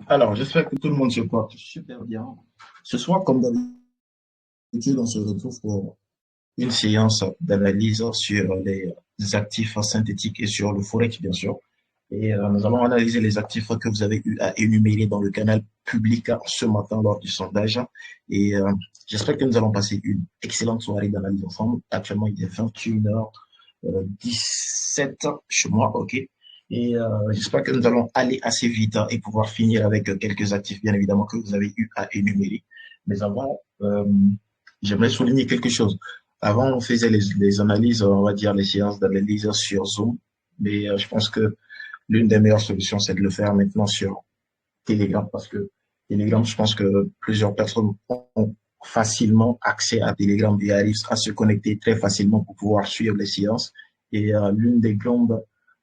Alors, j'espère que tout le monde se porte super bien. Ce soir, comme d'habitude, on se retrouve pour une séance d'analyse sur les actifs synthétiques et sur le forex, bien sûr. Et nous allons analyser les actifs que vous avez eu à énumérer dans le canal public ce matin lors du sondage. Et j'espère que nous allons passer une excellente soirée d'analyse ensemble. Actuellement, il est 21h17 chez moi, ok. Et j'espère que nous allons aller assez vite et pouvoir finir avec quelques actifs, bien évidemment, que vous avez eu à énumérer. Mais avant, j'aimerais souligner quelque chose. Avant, on faisait les analyses, on va dire les séances d'analyse sur Zoom, mais je pense que l'une des meilleures solutions, c'est de le faire maintenant sur Telegram parce que Telegram, je pense que plusieurs personnes ont facilement accès à Telegram et arrivent à se connecter très facilement pour pouvoir suivre les séances. Et euh, l'un des grands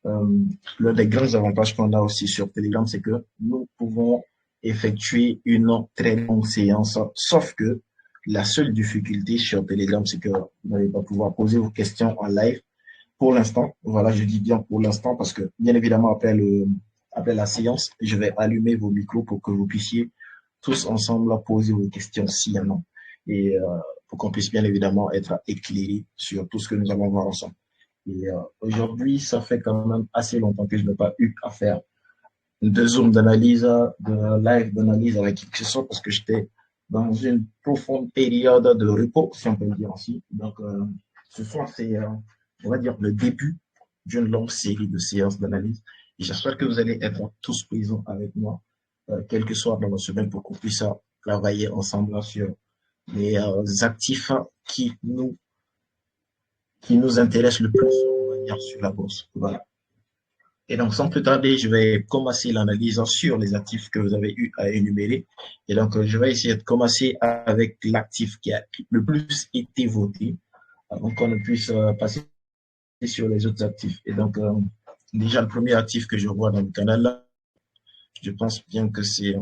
avantages qu'on a aussi sur Telegram, c'est que nous pouvons effectuer une très longue séance, sauf que la seule difficulté sur Telegram, c'est que vous n'allez pas pouvoir poser vos questions en live pour l'instant. Voilà, je dis bien pour l'instant parce que, bien évidemment, après la séance, je vais allumer vos micros pour que vous puissiez tous ensemble poser vos questions s'il y en a. Et pour qu'on puisse bien évidemment être éclairé sur tout ce que nous allons voir ensemble. Et aujourd'hui, ça fait quand même assez longtemps que je n'ai pas eu à faire de Zoom d'analyse, de live d'analyse avec qui que ce soit parce que j'étais dans une profonde période de repos, si on peut le dire ainsi. Donc, ce soir, c'est, on va dire, le début d'une longue série de séances d'analyse. Et j'espère que vous allez être tous présents avec moi, quel que soit dans la semaine, pour qu'on puisse travailler ensemble sur les actifs qui nous intéressent le plus, on va dire, sur la bourse. Voilà. Et donc, sans plus tarder, je vais commencer l'analyse sur les actifs que vous avez eu à énumérer. Et donc, je vais essayer de commencer avec l'actif qui a le plus été voté avant qu'on ne puisse passer sur les autres actifs. Et donc, déjà, le premier actif que je vois dans le canal, là, je pense bien que c'est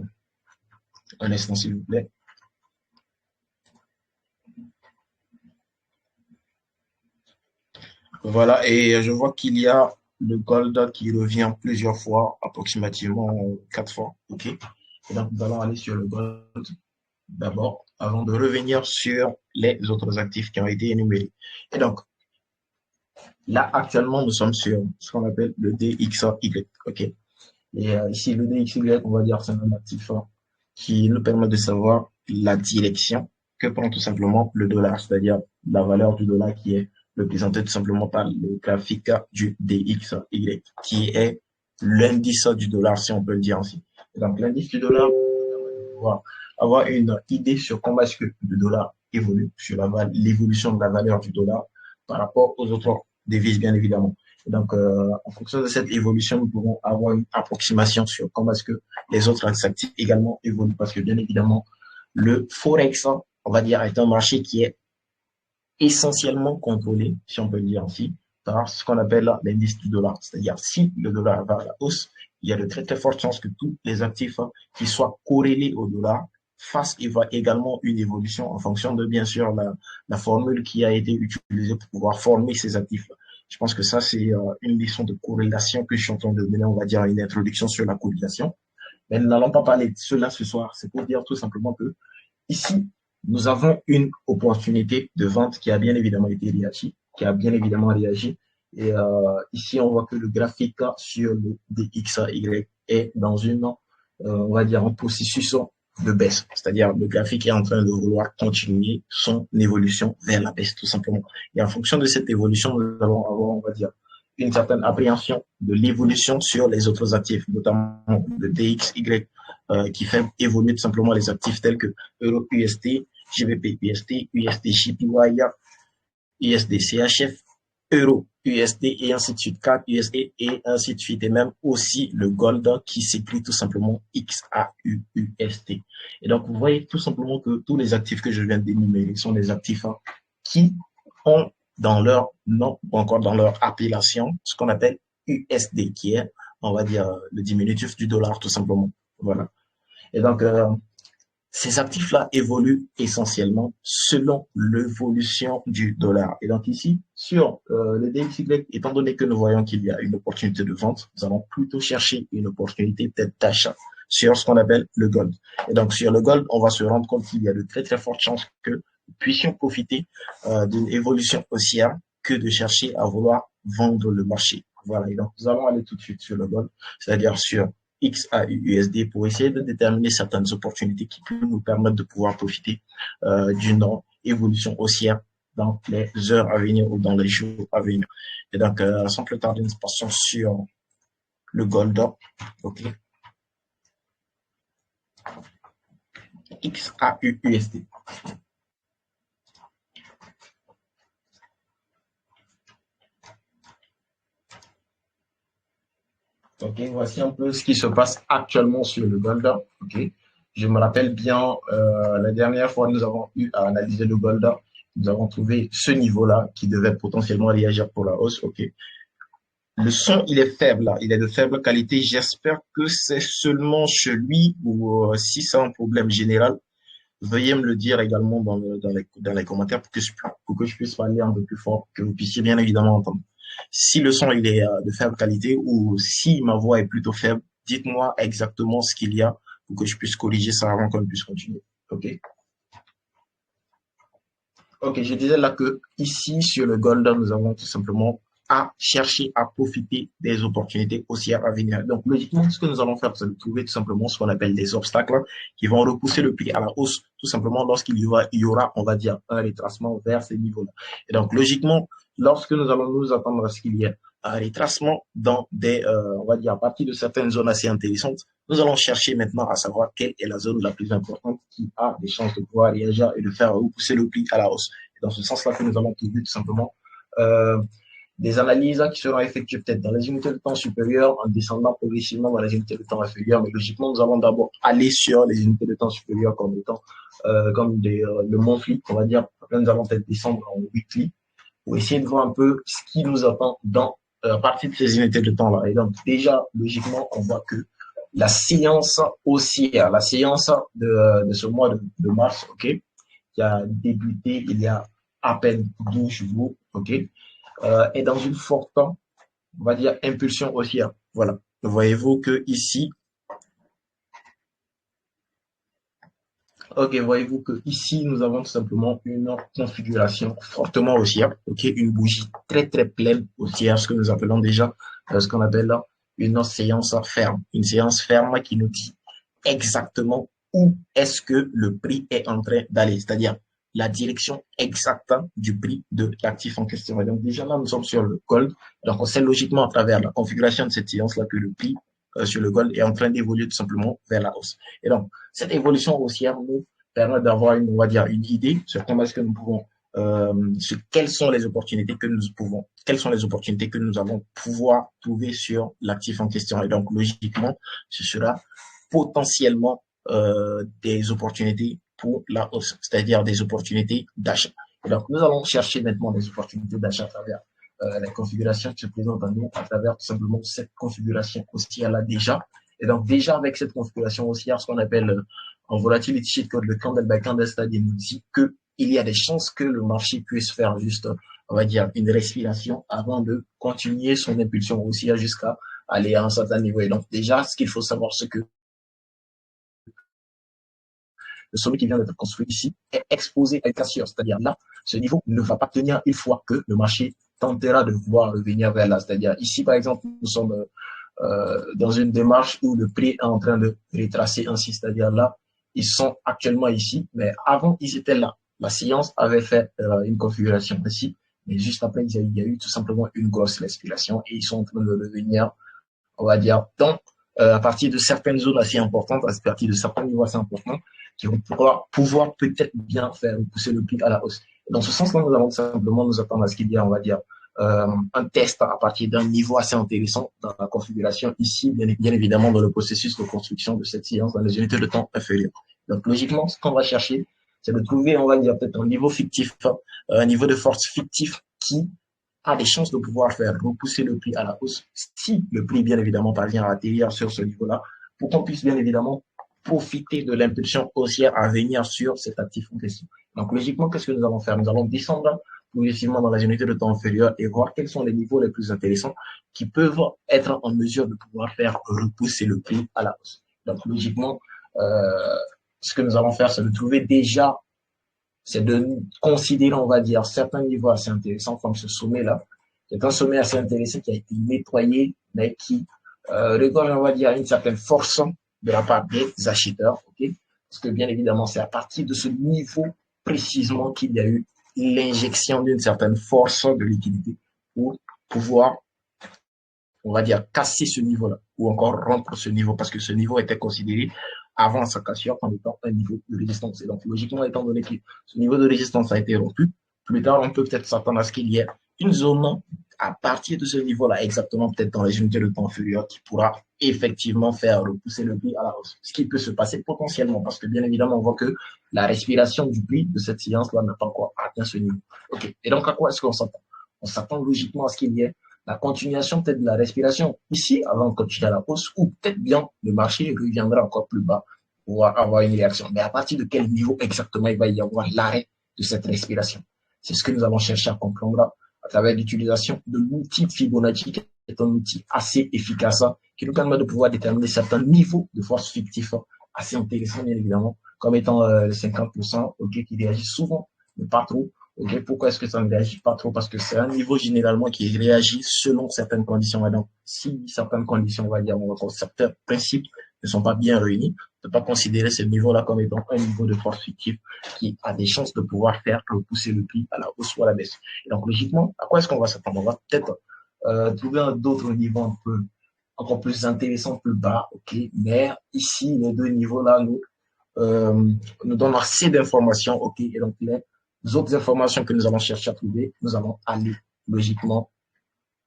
un instant, s'il vous plaît. Voilà, et je vois qu'il y a le gold qui revient plusieurs fois, approximativement 4 fois. OK. Et donc, nous allons aller sur le gold d'abord avant de revenir sur les autres actifs qui ont été énumérés. Et donc, là, actuellement, nous sommes sur ce qu'on appelle le DXY. OK. Et ici, le DXY, on va dire, c'est un actif qui nous permet de savoir la direction que prend tout simplement le dollar, c'est-à-dire la valeur du dollar qui est représentée tout simplement par le graphique du DXY, qui est l'indice du dollar, si on peut le dire ainsi. Et donc, l'indice du dollar pouvoir avoir une idée sur comment est-ce que le dollar évolue, sur l'évolution de la valeur du dollar par rapport aux autres devises, bien évidemment. Et donc, en fonction de cette évolution, nous pouvons avoir une approximation sur comment est-ce que les autres actifs également évoluent. Parce que, bien évidemment, le Forex, on va dire, est un marché qui est essentiellement contrôlé, si on peut le dire ainsi, par ce qu'on appelle l'indice du dollar. C'est-à-dire, si le dollar va à la hausse, il y a de très très fortes chances que tous les actifs qui soient corrélés au dollar fassent également une évolution en fonction de, bien sûr, la formule qui a été utilisée pour pouvoir former ces actifs-là. Je pense que ça, c'est une leçon de corrélation que je suis en train de donner, on va dire, une introduction sur la corrélation. Mais nous n'allons pas parler de cela ce soir. C'est pour dire tout simplement que ici, nous avons une opportunité de vente qui a bien évidemment été réagi, qui a bien évidemment réagi. Et ici, on voit que le graphique sur le DXY est dans on va dire, un processus de baisse. C'est-à-dire, le graphique est en train de vouloir continuer son évolution vers la baisse, tout simplement. Et en fonction de cette évolution, nous allons avoir, on va dire, une certaine appréhension de l'évolution sur les autres actifs, notamment le DXY, qui fait évoluer tout simplement les actifs tels que Euro UST, GBP UST, USD JPY, USD CHF, Euro USD et ainsi de suite, CAD USD et ainsi de suite. Et même aussi le Gold qui s'écrit tout simplement XAUUST. Et donc, vous voyez tout simplement que tous les actifs que je viens d'énumérer sont des actifs qui ont dans leur nom ou encore dans leur appellation ce qu'on appelle USD, qui est, on va dire, le diminutif du dollar, tout simplement. Voilà. Et donc, ces actifs-là évoluent essentiellement selon l'évolution du dollar. Et donc ici, sur le DXY, étant donné que nous voyons qu'il y a une opportunité de vente, nous allons plutôt chercher une opportunité peut-être d'achat. sur ce qu'on appelle le gold. Et donc, sur le gold, on va se rendre compte qu'il y a de très, très fortes chances que nous puissions profiter d'une évolution haussière que de chercher à vouloir vendre le marché. Voilà. Et donc, nous allons aller tout de suite sur le gold, c'est-à-dire sur XAUUSD pour essayer de déterminer certaines opportunités qui peuvent nous permettre de pouvoir profiter d'une évolution haussière dans les heures à venir ou dans les jours à venir. Et donc, sans plus tarder, nous passons sur le gold. OK. XAUUSD. Ok, voici un peu ce qui se passe actuellement sur le gold. Ok, je me rappelle bien, la dernière fois nous avons eu à analyser le gold, nous avons trouvé ce niveau-là qui devait potentiellement réagir pour la hausse. Ok, le son il est faible, là. Il est de faible qualité. J'espère que c'est seulement celui ou si c'est un problème général, veuillez me le dire également dans les commentaires pour que je puisse parler un peu plus fort, que vous puissiez bien évidemment entendre. Si le son il est de faible qualité ou si ma voix est plutôt faible, dites-moi exactement ce qu'il y a pour que je puisse corriger ça avant qu'on puisse continuer. OK? Ok, je disais là que ici, sur le gold, nous avons tout simplement à chercher à profiter des opportunités haussières à venir. Donc, logiquement, ce que nous allons faire, c'est de trouver tout simplement ce qu'on appelle des obstacles qui vont repousser le prix à la hausse, tout simplement lorsqu'il y aura, on va dire, un retracement vers ces niveaux-là. Et donc, logiquement, lorsque nous allons nous attendre à ce qu'il y ait un retracement dans des, on va dire, à partir de certaines zones assez intéressantes, nous allons chercher maintenant à savoir quelle est la zone la plus importante qui a des chances de pouvoir réagir et de faire repousser le prix à la hausse. Et dans ce sens-là que nous allons trouver tout simplement euh, des analyses qui seront effectuées peut-être dans les unités de temps supérieures en descendant progressivement dans les unités de temps inférieures. Mais logiquement, nous allons d'abord aller sur les unités de temps supérieures comme étant comme le monthly, on va dire. Après, nous allons peut-être descendre en weekly pour essayer de voir un peu ce qui nous attend dans à partir de ces unités de temps-là. Et donc, déjà, logiquement, on voit que la séance haussière, la séance de ce mois de mars, OK, qui a débuté il y a à peine 12 jours, OK, est dans une forte, on va dire, impulsion haussière. Voilà. Voyez-vous que ici, ok, voyez-vous que ici, nous avons tout simplement une configuration fortement haussière, ok, une bougie très très pleine haussière, ce que nous appelons déjà, ce qu'on appelle là, une séance ferme qui nous dit exactement où est-ce que le prix est en train d'aller, c'est-à-dire la direction exacte du prix de l'actif en question. Et donc déjà là, nous sommes sur le gold, donc on sait logiquement à travers la configuration de cette séance-là que le prix sur le gold est en train d'évoluer tout simplement vers la hausse. Et donc, cette évolution haussière nous permet d'avoir une, on va dire, une idée sur comment est-ce que nous pouvons, sur quelles sont les opportunités que nous pouvons, quelles sont les opportunités que nous allons pouvoir trouver sur l'actif en question. Et donc, logiquement, ce sera potentiellement des opportunités pour la hausse, c'est-à-dire des opportunités d'achat. Et donc, nous allons chercher maintenant des opportunités d'achat à travers la configuration qui se présente à nous, à travers tout simplement cette configuration haussière-là déjà. Et donc, déjà avec cette configuration haussière, ce qu'on appelle en volatility sheet code, le candle by candle study nous dit que il y a des chances que le marché puisse faire juste, on va dire, une respiration avant de continuer son impulsion haussière jusqu'à aller à un certain niveau. Et donc, déjà, ce qu'il faut savoir, c'est que le sommet qui vient d'être construit ici est exposé à une cassure. C'est-à-dire là, ce niveau ne va pas tenir une fois que le marché tentera de voir revenir vers là. C'est-à-dire ici, par exemple, nous sommes dans une démarche où le prix est en train de retracer ainsi. C'est-à-dire là, ils sont actuellement ici, mais avant, ils étaient là. La séance avait fait une configuration ici, mais juste après, il y a eu tout simplement une grosse respiration et ils sont en train de revenir, on va dire, donc, à partir de certaines zones assez importantes, à partir de certains niveaux assez importants, qui vont pouvoir peut-être bien faire pousser le prix à la hausse. Dans ce sens-là, nous allons simplement nous attendre à ce qu'il y ait, on va dire, un test à partir d'un niveau assez intéressant dans la configuration ici, bien évidemment, dans le processus de construction de cette séance dans les unités de temps inférieures. Donc, logiquement, ce qu'on va chercher, c'est de trouver, on va dire, peut-être un niveau fictif, un niveau de force fictif qui a des chances de pouvoir faire repousser le prix à la hausse si le prix, bien évidemment, parvient à atterrir sur ce niveau-là, pour qu'on puisse, bien évidemment, profiter de l'impulsion haussière à venir sur cet actif en question. Donc, logiquement, qu'est-ce que nous allons faire? Nous allons descendre progressivement dans les unités de temps inférieures et voir quels sont les niveaux les plus intéressants qui peuvent être en mesure de pouvoir faire repousser le prix à la hausse. Donc, logiquement, ce que nous allons faire, c'est de trouver déjà, c'est de considérer, on va dire, certains niveaux assez intéressants, comme ce sommet-là. C'est un sommet assez intéressant qui a été nettoyé, mais qui reconnaît, on va dire, une certaine force de la part des acheteurs, ok? Parce que bien évidemment, c'est à partir de ce niveau précisément qu'il y a eu l'injection d'une certaine force de liquidité pour pouvoir, on va dire, casser ce niveau-là ou encore rompre ce niveau parce que ce niveau était considéré avant sa cassure comme étant un niveau de résistance. Et donc, logiquement, étant donné que ce niveau de résistance a été rompu, plus tard, on peut peut-être s'attendre à ce qu'il y ait une zone à partir de ce niveau-là, exactement peut-être dans les unités de temps inférieures, qui pourra effectivement faire repousser le prix à la hausse. Ce qui peut se passer potentiellement, parce que bien évidemment, on voit que la respiration du prix de cette séance-là n'a pas encore atteint ce niveau. OK. Et donc, à quoi est-ce qu'on s'attend? On s'attend logiquement à ce qu'il y ait la continuation peut-être de la respiration ici avant de continuer à la hausse, ou peut-être bien le marché reviendra encore plus bas pour avoir une réaction. Mais à partir de quel niveau exactement il va y avoir l'arrêt de cette respiration? C'est ce que nous allons chercher à comprendre à travers l'utilisation de l'outil Fibonacci, qui est un outil assez efficace qui nous permet de pouvoir déterminer certains niveaux de force fictifs assez intéressants, bien évidemment, comme étant 50%, ok, qui réagissent souvent, mais pas trop. Okay, pourquoi est-ce que ça ne réagit pas trop? Parce que c'est un niveau généralement qui réagit selon certaines conditions. Et donc, si certaines conditions, on va dire, certains principes ne sont pas bien réunis, on ne peut pas considérer ce niveau-là comme étant un niveau de force fictive qui a des chances de pouvoir faire repousser le prix à la hausse ou à la baisse. Et donc, logiquement, à quoi est-ce qu'on va s'attendre? On va peut-être trouver d'autres niveaux un peu encore plus intéressants, plus bas, ok? Mais ici, les deux niveaux-là nous donnent assez d'informations, ok? Et donc, les autres informations que nous allons chercher à trouver, nous allons aller logiquement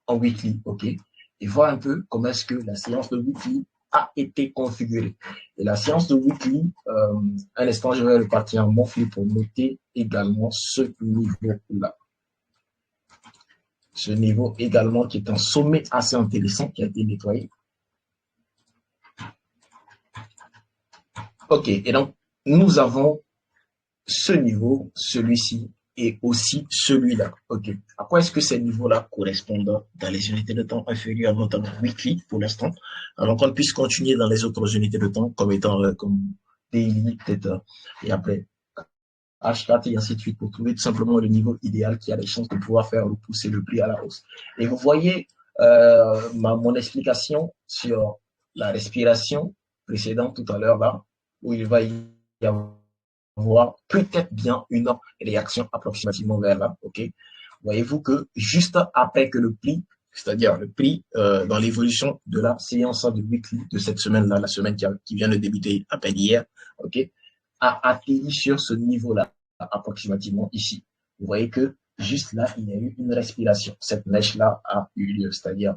en weekly, ok? Et voir un peu comment est-ce que la séance de weekly a été configurée. Et la séance de weekly, un instant, je vais repartir en monthly pour noter également ce niveau-là. Ce niveau également qui est un sommet assez intéressant qui a été nettoyé. Ok, et donc nous avons ce niveau, celui-ci et aussi celui-là. Ok. À quoi est-ce que ces niveaux-là correspondent dans les unités de temps inférieures, notamment weekly pour l'instant, alors qu'on puisse continuer dans les autres unités de temps comme étant comme daily peut-être et après H4 et ainsi de suite pour trouver tout simplement le niveau idéal qui a les chances de pouvoir faire repousser le prix à la hausse. Et vous voyez mon explication sur la respiration précédente tout à l'heure là, où il va y avoir peut-être bien une réaction approximativement vers là, ok? Voyez-vous que juste après que le prix, c'est-à-dire le prix dans l'évolution de la séance de weekly de cette semaine-là, la semaine qui vient de débuter à peine hier, ok, a atterri sur ce niveau-là, approximativement ici. Vous voyez que juste là, il y a eu une respiration. Cette mèche-là a eu lieu, c'est-à-dire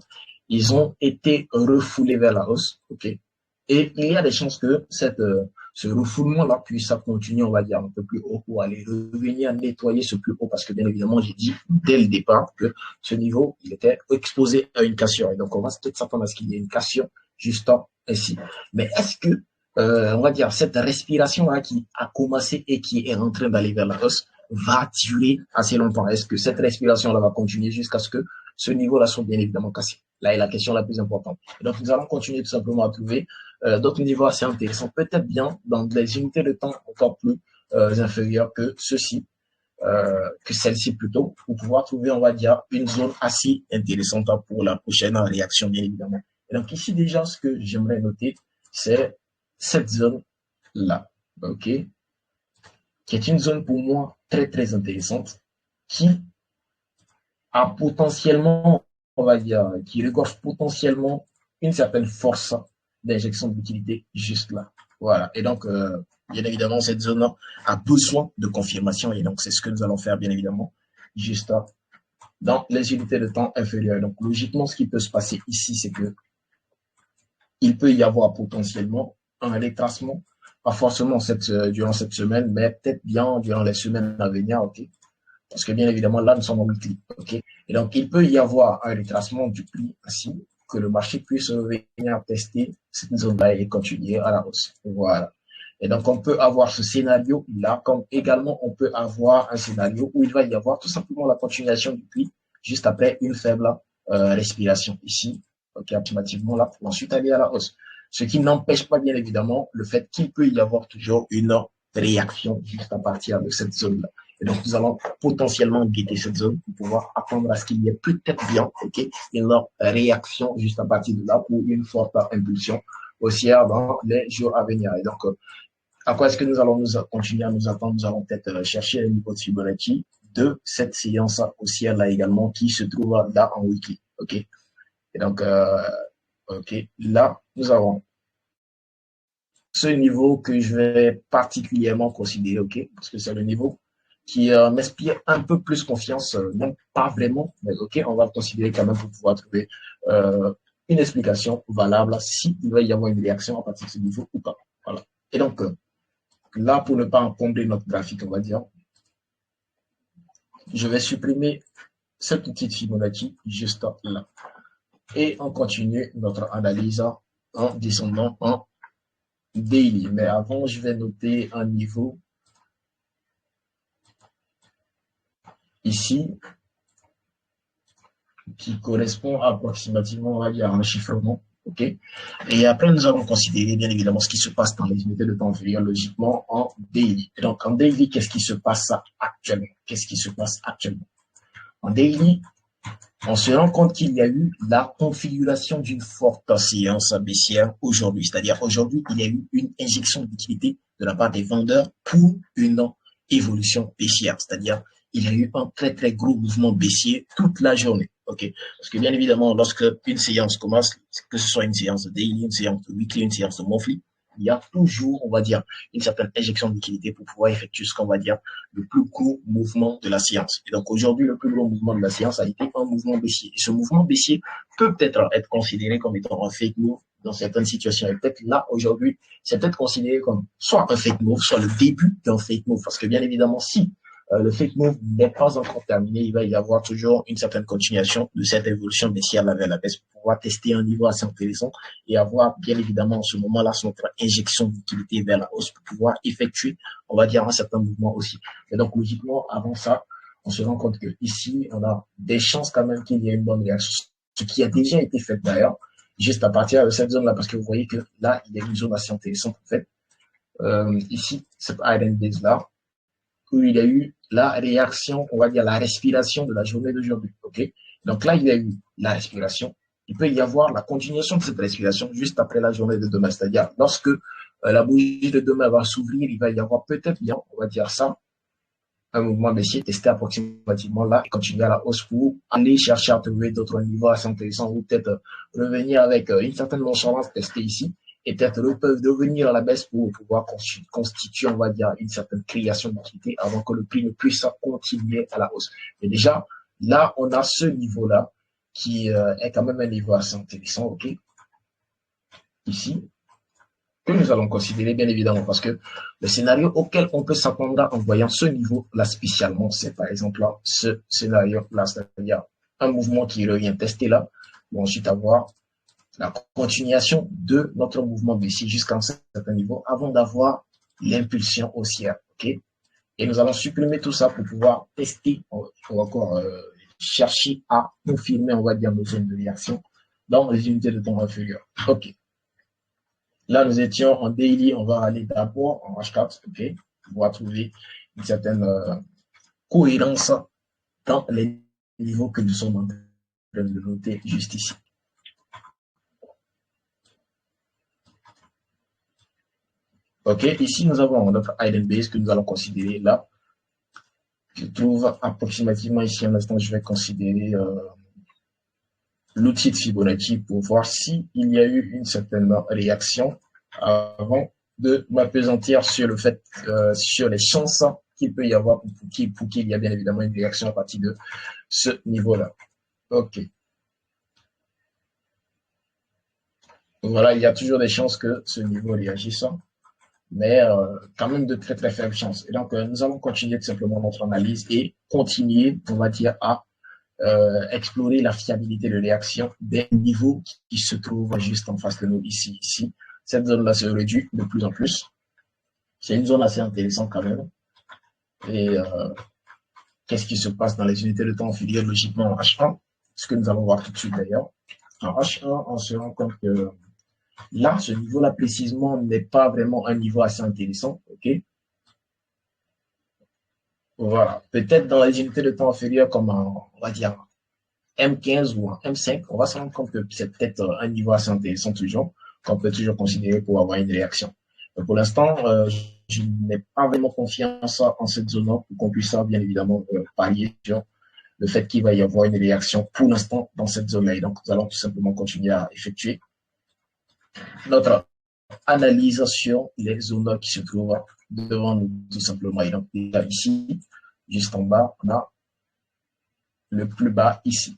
ils ont été refoulés vers la hausse, ok? Et il y a des chances que ce refoulement-là puisse continuer, on va dire, un peu plus haut pour aller revenir nettoyer ce plus haut parce que bien évidemment, j'ai dit dès le départ que ce niveau, il était exposé à une cassure. Et donc, on va peut-être s'attendre à ce qu'il y ait une cassure juste ici. Mais est-ce que, on va dire, cette respiration-là qui a commencé et qui est en train d'aller vers la hausse va durer assez longtemps? Est-ce que cette respiration-là va continuer jusqu'à ce que ce niveau-là soit bien évidemment cassé? Là est la question la plus importante. Et donc, nous allons continuer tout simplement à trouver d'autres niveaux assez intéressants, peut-être bien dans des unités de temps encore plus inférieures que ceci, que celle-ci plutôt, pour pouvoir trouver, on va dire, une zone assez intéressante pour la prochaine réaction, bien évidemment. Et donc ici déjà, ce que j'aimerais noter, c'est cette zone-là, ok, qui est une zone pour moi très très intéressante, qui a potentiellement, on va dire, qui regorge potentiellement une certaine force d'injection de liquidité juste là. Voilà. Et donc, bien évidemment, cette zone a besoin de confirmation. Et donc, c'est ce que nous allons faire, bien évidemment, juste là, dans les unités de temps inférieures. Donc, logiquement, ce qui peut se passer ici, c'est que il peut y avoir potentiellement un retracement, pas forcément durant cette semaine, mais peut-être bien durant les semaines à venir, ok? Parce que bien évidemment, là, nous sommes en weekly, ok? Et donc, il peut y avoir un retracement du prix ainsi que le marché puisse venir tester cette zone-là et continuer à la hausse. Voilà. Et donc, on peut avoir ce scénario-là, comme également, on peut avoir un scénario où il va y avoir tout simplement la continuation du prix juste après une faible respiration ici, ok, automatiquement là, pour ensuite aller à la hausse. Ce qui n'empêche pas, bien évidemment, le fait qu'il peut y avoir toujours une réaction juste à partir de cette zone-là. Et donc, nous allons potentiellement guetter cette zone pour pouvoir attendre à ce qu'il y ait peut-être bien, une réaction juste à partir de là pour une forte impulsion haussière dans les jours à venir. Et donc, à quoi est-ce que nous allons continuer à nous attendre? Nous allons peut-être chercher le niveau de Fibonacci de cette séance haussière là également qui se trouve là en weekly. OK? Et donc, là, nous avons ce niveau que je vais particulièrement considérer, OK? Parce que c'est le niveau qui m'inspire un peu plus confiance, non pas vraiment, mais OK, on va le considérer quand même pour pouvoir trouver une explication valable s'il va y avoir une réaction à partir de ce niveau ou pas. Voilà. Et donc, là, pour ne pas encombrer notre graphique, on va dire, je vais supprimer cette petite Fibonacci juste là. Et on continue notre analyse en descendant en daily. Mais avant, je vais noter un niveau ici qui correspond approximativement, on va dire, à un chiffrement. OK? Et après, nous allons considérer, bien évidemment, ce qui se passe dans les unités de temps inférieurs, logiquement, en daily. Et donc, en daily, qu'est-ce qui se passe actuellement? Qu'est-ce qui se passe actuellement? En daily, on se rend compte qu'il y a eu la configuration d'une forte séance baissière aujourd'hui. C'est-à-dire, aujourd'hui, il y a eu une injection de liquidité de la part des vendeurs pour une évolution baissière. C'est-à-dire, il y a eu un très, très gros mouvement baissier toute la journée. OK? Parce que, bien évidemment, lorsque une séance commence, que ce soit une séance de daily, une séance de weekly, une séance de monthly, il y a toujours, on va dire, une certaine injection de liquidité pour pouvoir effectuer ce qu'on va dire le plus gros mouvement de la séance. Et donc aujourd'hui, le plus gros mouvement de la séance a été un mouvement baissier. Et ce mouvement baissier peut peut-être être considéré comme étant un fake move dans certaines situations. Et peut-être là, aujourd'hui, c'est peut-être considéré comme soit un fake move, soit le début d'un fake move. Parce que bien évidemment, si le fake move n'est pas encore terminé, il va y avoir toujours une certaine continuation de cette évolution baissière vers la baisse pour pouvoir tester un niveau assez intéressant et avoir bien évidemment en ce moment-là notre injection d'utilité vers la hausse pour pouvoir effectuer, on va dire, un certain mouvement aussi. Et donc logiquement, avant ça, on se rend compte que ici, on a des chances quand même qu'il y ait une bonne réaction, ce qui a déjà été fait d'ailleurs, juste à partir de cette zone-là, parce que vous voyez que là, il y a une zone assez intéressante en fait. Ici, cette Iron Base là, où il y a eu la réaction, on va dire la respiration de la journée d'aujourd'hui. OK? Donc là, il y a eu la respiration. Il peut y avoir la continuation de cette respiration juste après la journée de demain. C'est-à-dire, lorsque la bougie de demain va s'ouvrir, il va y avoir peut-être bien, on va dire ça, un mouvement baissier testé approximativement là et continuer à la hausse pour aller chercher à trouver d'autres niveaux assez intéressants ou peut-être revenir avec une certaine nonchalance testée ici et peut-être peuvent devenir à la baisse pour pouvoir constituer, on va dire, une certaine création d'activité avant que le prix ne puisse continuer à la hausse. Mais déjà, là, on a ce niveau-là qui est quand même un niveau assez intéressant, OK? Ici, que nous allons considérer bien évidemment parce que le scénario auquel on peut s'attendre en voyant ce niveau-là spécialement, c'est par exemple là, ce scénario-là, c'est-à-dire un mouvement qui revient tester là, pour ensuite avoir la continuation de notre mouvement baissier jusqu'à un certain niveau avant d'avoir l'impulsion haussière. OK? Et nous allons supprimer tout ça pour pouvoir tester, pour encore chercher à confirmer, on va dire, nos zones de réaction dans les unités de temps inférieures. OK. Là, nous étions en daily, on va aller d'abord en H4, OK, pour trouver une certaine cohérence dans les niveaux que nous sommes en train de noter juste ici. OK, ici, nous avons notre hidden base que nous allons considérer là. Je trouve approximativement ici un instant, je vais considérer l'outil de Fibonacci pour voir s'il y a eu une certaine réaction avant de m'appesantir sur le fait, sur les chances qu'il peut y avoir pour qu'il y ait bien évidemment une réaction à partir de ce niveau-là. OK. Voilà, il y a toujours des chances que ce niveau réagisse, mais quand même de très très faibles chances. Et donc, nous allons continuer tout simplement notre analyse et continuer, on va dire, à explorer la fiabilité de réaction des niveaux qui se trouvent juste en face de nous ici. Cette zone-là se réduit de plus en plus. C'est une zone assez intéressante quand même. Et qu'est-ce qui se passe dans les unités de temps inférieures logiquement en H1? Ce que nous allons voir tout de suite d'ailleurs. En H1, on se rend compte que Là, ce niveau-là précisément n'est pas vraiment un niveau assez intéressant, ok? Voilà. Peut-être dans les unités de temps inférieures comme on va dire M15 ou un M5, on va se rendre compte que c'est peut-être un niveau assez intéressant toujours, qu'on peut toujours considérer pour avoir une réaction. Mais pour l'instant, je n'ai pas vraiment confiance en cette zone-là pour qu'on puisse bien évidemment parier sur le fait qu'il va y avoir une réaction pour l'instant dans cette zone-là. Et donc, nous allons tout simplement continuer à effectuer notre analyse sur les zones qui se trouvent devant nous, tout simplement. Et donc, ici, juste en bas, on a le plus bas ici.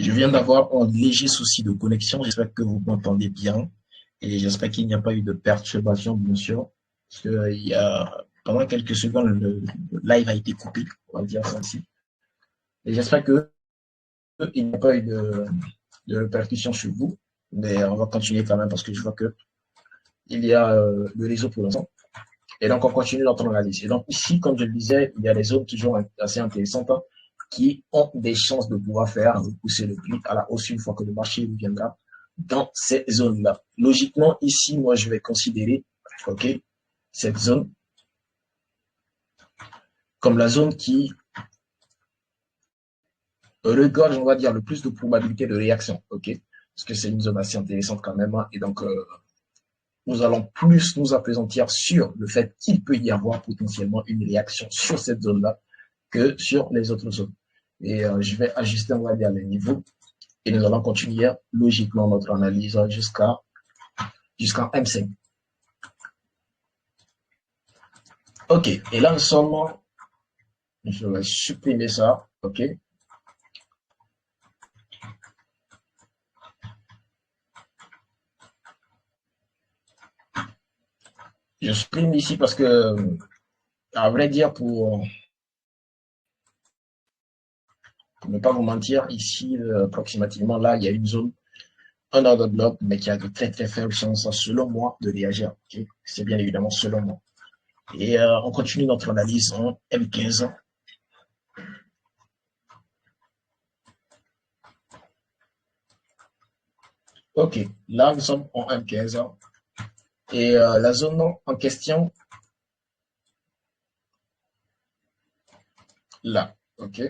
Je viens d'avoir un léger souci de connexion. J'espère que vous m'entendez bien. Et j'espère qu'il n'y a pas eu de perturbation, bien sûr. Parce que il y a, pendant quelques secondes, le live a été coupé. On va dire ça ainsi. Et j'espère que il n'y a pas eu de répercussions sur vous. Mais on va continuer quand même parce que je vois que il y a le réseau pour l'instant. Et donc, on continue notre analyse. Et donc, ici, comme je le disais, il y a des zones toujours assez intéressantes qui ont des chances de pouvoir faire repousser le prix à la hausse une fois que le marché reviendra dans ces zones-là. Logiquement, ici, moi, je vais considérer, OK, cette zone comme la zone qui regorge, on va dire, le plus de probabilité de réaction, OK, parce que c'est une zone assez intéressante quand même. Et donc, nous allons plus nous appesantir sur le fait qu'il peut y avoir potentiellement une réaction sur cette zone-là que sur les autres zones. Et je vais ajuster, on va dire, les niveaux et nous allons continuer logiquement notre analyse jusqu'en M5. OK, et là nous sommes, je vais supprimer ça, OK. Je supprime ici parce que, à vrai dire, pour ne pas vous mentir, ici, approximativement, là, il y a une zone, un ordre de bloc, mais qui a de très très faibles chances, selon moi, de réagir. Okay, c'est bien évidemment selon moi. Et on continue notre analyse en M15. OK, là, nous sommes en M15. Et la zone en question, là, OK.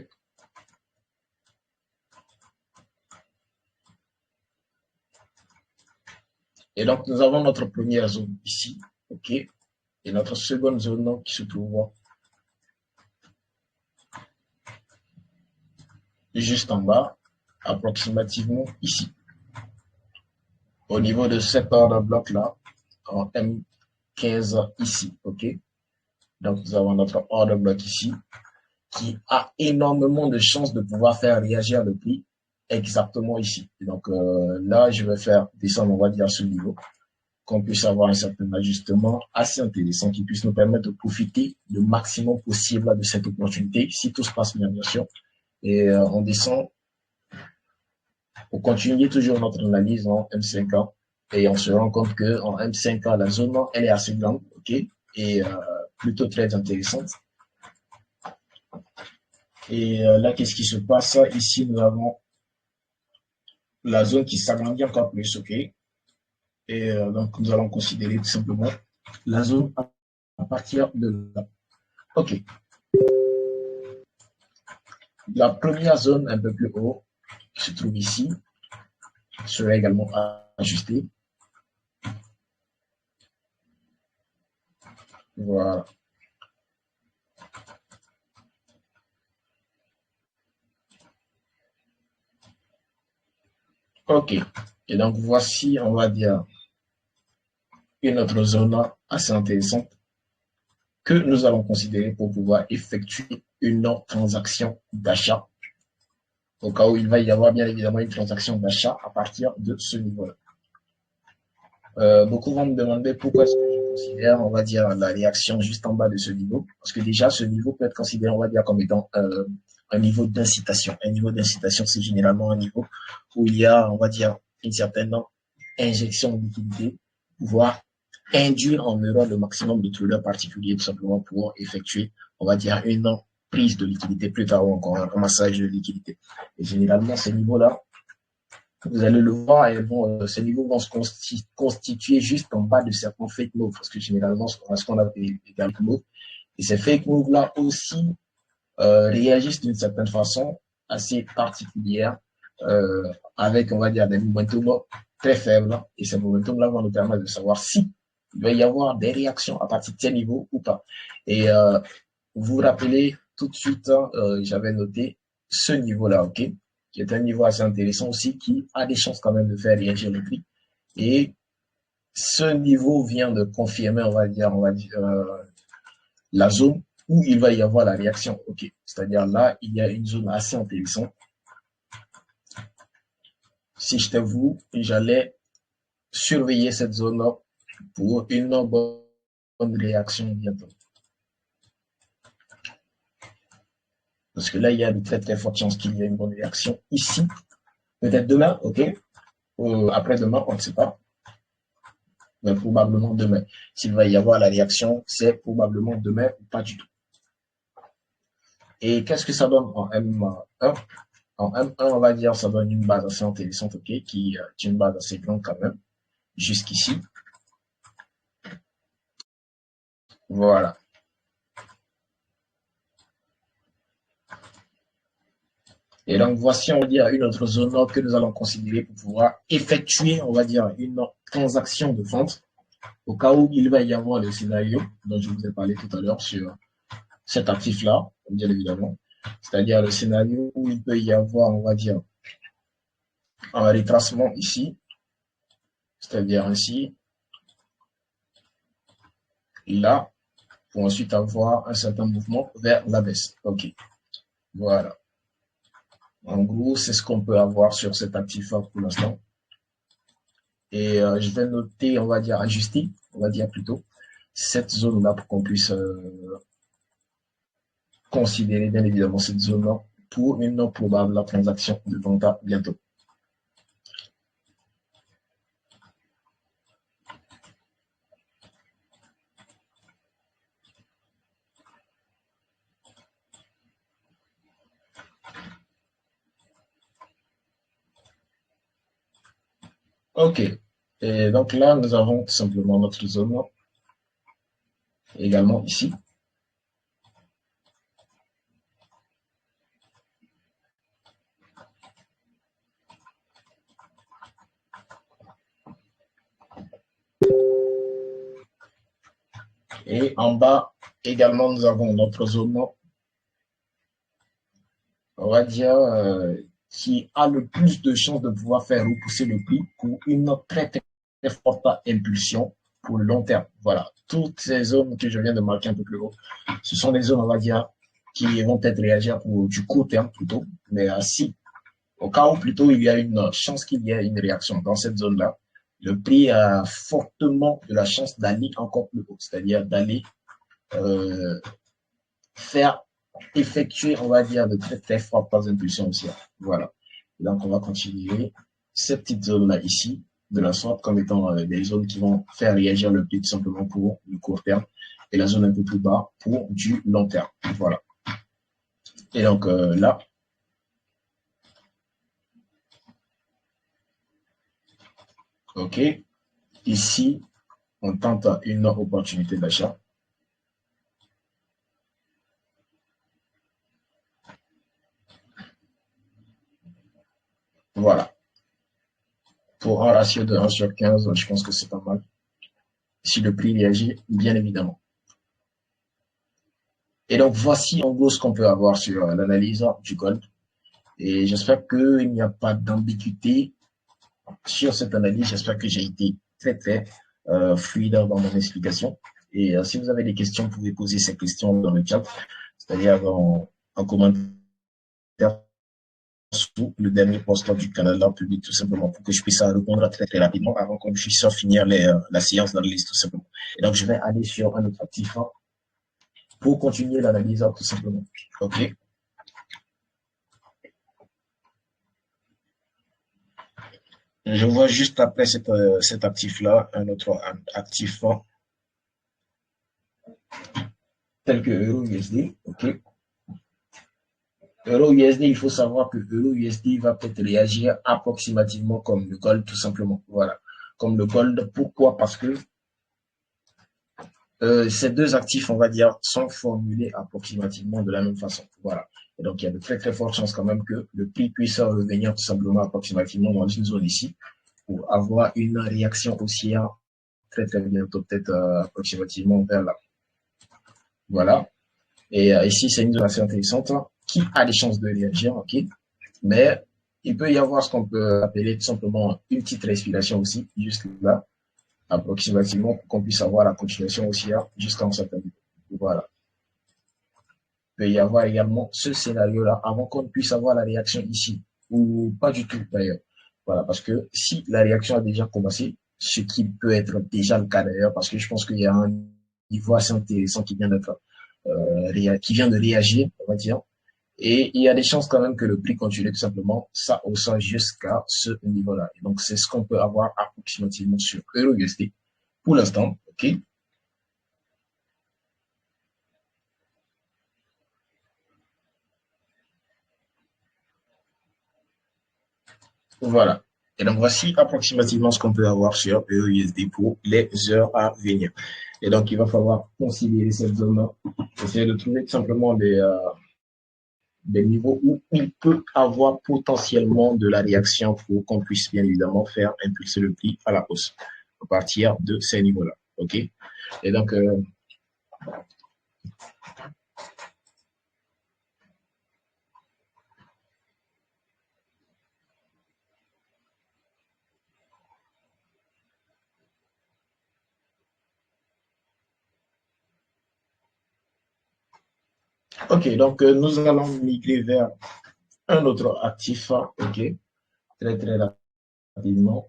Et donc, nous avons notre première zone ici, OK. Et notre seconde zone qui se trouve juste en bas, approximativement ici. Au niveau de cet ordre bloc-là, en M15 ici, OK. Donc, nous avons notre ordre bloc ici, qui a énormément de chances de pouvoir faire réagir le prix exactement ici. Et donc, là, je vais faire descendre, on va dire, ce niveau, qu'on puisse avoir un certain ajustement assez intéressant qui puisse nous permettre de profiter le maximum possible de cette opportunité, si tout se passe bien, bien sûr. Et on descend pour continuer toujours notre analyse en M5A. Et on se rend compte qu'en M5A, la zone, elle est assez grande, OK, et plutôt très intéressante. Et là, qu'est-ce qui se passe? Ici, nous avons la zone qui s'agrandit encore plus, OK. Et donc, nous allons considérer tout simplement la zone à partir de là. OK. La première zone un peu plus haut, qui se trouve ici, sera également ajustée. Voilà. OK. Et donc, voici, on va dire, une autre zone assez intéressante que nous allons considérer pour pouvoir effectuer une transaction d'achat, au cas où il va y avoir bien évidemment une transaction d'achat à partir de ce niveau-là. Beaucoup vont me demander pourquoi est-ce que je considère, on va dire, la réaction juste en bas de ce niveau, parce que déjà, ce niveau peut être considéré, on va dire, comme étant un niveau d'incitation. Un niveau d'incitation, c'est généralement un niveau où il y a, on va dire, une certaine injection de liquidité, pouvoir induire en erreur le maximum de traders particuliers, tout simplement pour effectuer, on va dire, une prise de liquidité, plus tard ou encore un massage de liquidité. Et généralement, ces niveaux-là, vous allez le voir, et bon, ces niveaux vont se constituer juste en bas de certains fake moves, parce que généralement, ce qu'on appelle des fake moves. Et ces fake moves-là aussi réagissent d'une certaine façon assez particulière, avec, on va dire, des momentum très faibles. Et ces momentum-là vont nous permettre de savoir si il va y avoir des réactions à partir de ces niveaux ou pas. Et vous vous rappelez tout de suite, j'avais noté ce niveau-là, ok, qui est un niveau assez intéressant aussi, qui a des chances quand même de faire réagir le prix. Et ce niveau vient de confirmer, on va dire, la zone où il va y avoir la réaction. Ok, c'est-à-dire là, il y a une zone assez intéressante. Si j'étais vous, j'allais surveiller cette zone-là pour une bonne réaction bientôt. Parce que là, il y a de très très fortes chances qu'il y ait une bonne réaction ici. Peut-être demain, ok. Après-demain, on ne sait pas. Mais probablement demain. S'il va y avoir la réaction, c'est probablement demain ou pas du tout. Et qu'est-ce que ça donne en M1? En M1, on va dire, ça donne une base assez intéressante, ok, qui est une base assez grande quand même, jusqu'ici. Voilà. Et donc, voici, on va dire, une autre zone que nous allons considérer pour pouvoir effectuer, on va dire, une transaction de vente, au cas où il va y avoir le scénario dont je vous ai parlé tout à l'heure sur cet actif-là, bien évidemment. C'est-à-dire le scénario où il peut y avoir, on va dire, un retracement ici, c'est-à-dire ici, là, pour ensuite avoir un certain mouvement vers la baisse. OK. Voilà. En gros, c'est ce qu'on peut avoir sur cet actif-là pour l'instant. Et je vais noter, on va dire, ajuster, on va dire plutôt, cette zone-là pour qu'on puisse considérer bien évidemment cette zone-là pour une probable transaction de vente bientôt. OK. Et donc là, nous avons tout simplement notre zone également ici. Et en bas, également, nous avons notre zone, on va dire, qui a le plus de chances de pouvoir faire repousser le prix pour une très, très, très forte impulsion pour le long terme. Voilà. Toutes ces zones que je viens de marquer un peu plus haut, ce sont des zones, on va dire, qui vont peut-être réagir pour du court terme plutôt. Mais si, au cas où plutôt il y a une chance qu'il y ait une réaction dans cette zone-là, le prix a fortement de la chance d'aller encore plus haut, c'est-à-dire d'aller faire effectuer, on va dire, de très très fortes impulsions aussi. Voilà. Et donc, on va continuer cette petite zone-là ici, de la sorte, comme étant des zones qui vont faire réagir le prix tout simplement pour le court terme, et la zone un peu plus bas pour du long terme. Voilà. Et donc, là, OK, ici, on tente une opportunité d'achat. Voilà. Pour un ratio de 1 sur 15, je pense que c'est pas mal. Si le prix réagit, bien évidemment. Et donc, voici en gros ce qu'on peut avoir sur l'analyse du gold. Et j'espère qu'il n'y a pas d'ambiguïté sur cette analyse. J'espère que j'ai été très, très fluide dans mon explication. Et si vous avez des questions, vous pouvez poser ces questions dans le chat, c'est-à-dire en commentaire sous le dernier post du canal là, public, tout simplement, pour que je puisse répondre très, très rapidement avant qu'on puisse finir la séance d'analyse, tout simplement. Et donc, je vais aller sur un autre actif pour continuer l'analyse, tout simplement. OK. Je vois juste après cet actif-là, un autre actif tel que EURUSD. OK. EURUSD, il faut savoir que EURUSD va peut-être réagir approximativement comme le gold, tout simplement. Voilà. Comme le gold. Pourquoi? Parce que ces deux actifs, on va dire, sont formulés approximativement de la même façon. Voilà. Et donc, il y a de très, très fortes chances quand même que le prix puisse revenir tout simplement approximativement dans une zone ici pour avoir une réaction haussière très, très bientôt, peut-être approximativement vers là. Voilà. Et ici, c'est une zone assez intéressante qui a des chances de réagir, ok. Mais il peut y avoir ce qu'on peut appeler tout simplement une petite respiration aussi, juste là, approximativement, pour qu'on puisse avoir la continuation haussière jusqu'à un certain niveau. Voilà. Il peut y avoir également ce scénario-là avant qu'on puisse avoir la réaction ici, ou pas du tout d'ailleurs. Voilà, parce que si la réaction a déjà commencé, ce qui peut être déjà le cas d'ailleurs, parce que je pense qu'il y a un niveau assez intéressant qui vient d'être, qui vient de réagir, on va dire. Et il y a des chances quand même que le prix continue tout simplement ça hausse jusqu'à ce niveau-là. Et donc, c'est ce qu'on peut avoir approximativement sur EURUSD pour l'instant. OK. Voilà. Et donc, voici approximativement ce qu'on peut avoir sur EURUSD pour les heures à venir. Et donc, il va falloir considérer cette zone-là, essayer de trouver tout simplement des niveaux où il peut avoir potentiellement de la réaction pour qu'on puisse bien évidemment faire impulser le prix à la hausse à partir de ces niveaux-là. OK? Et donc, OK, donc nous allons migrer vers un autre actif. OK, très très rapidement.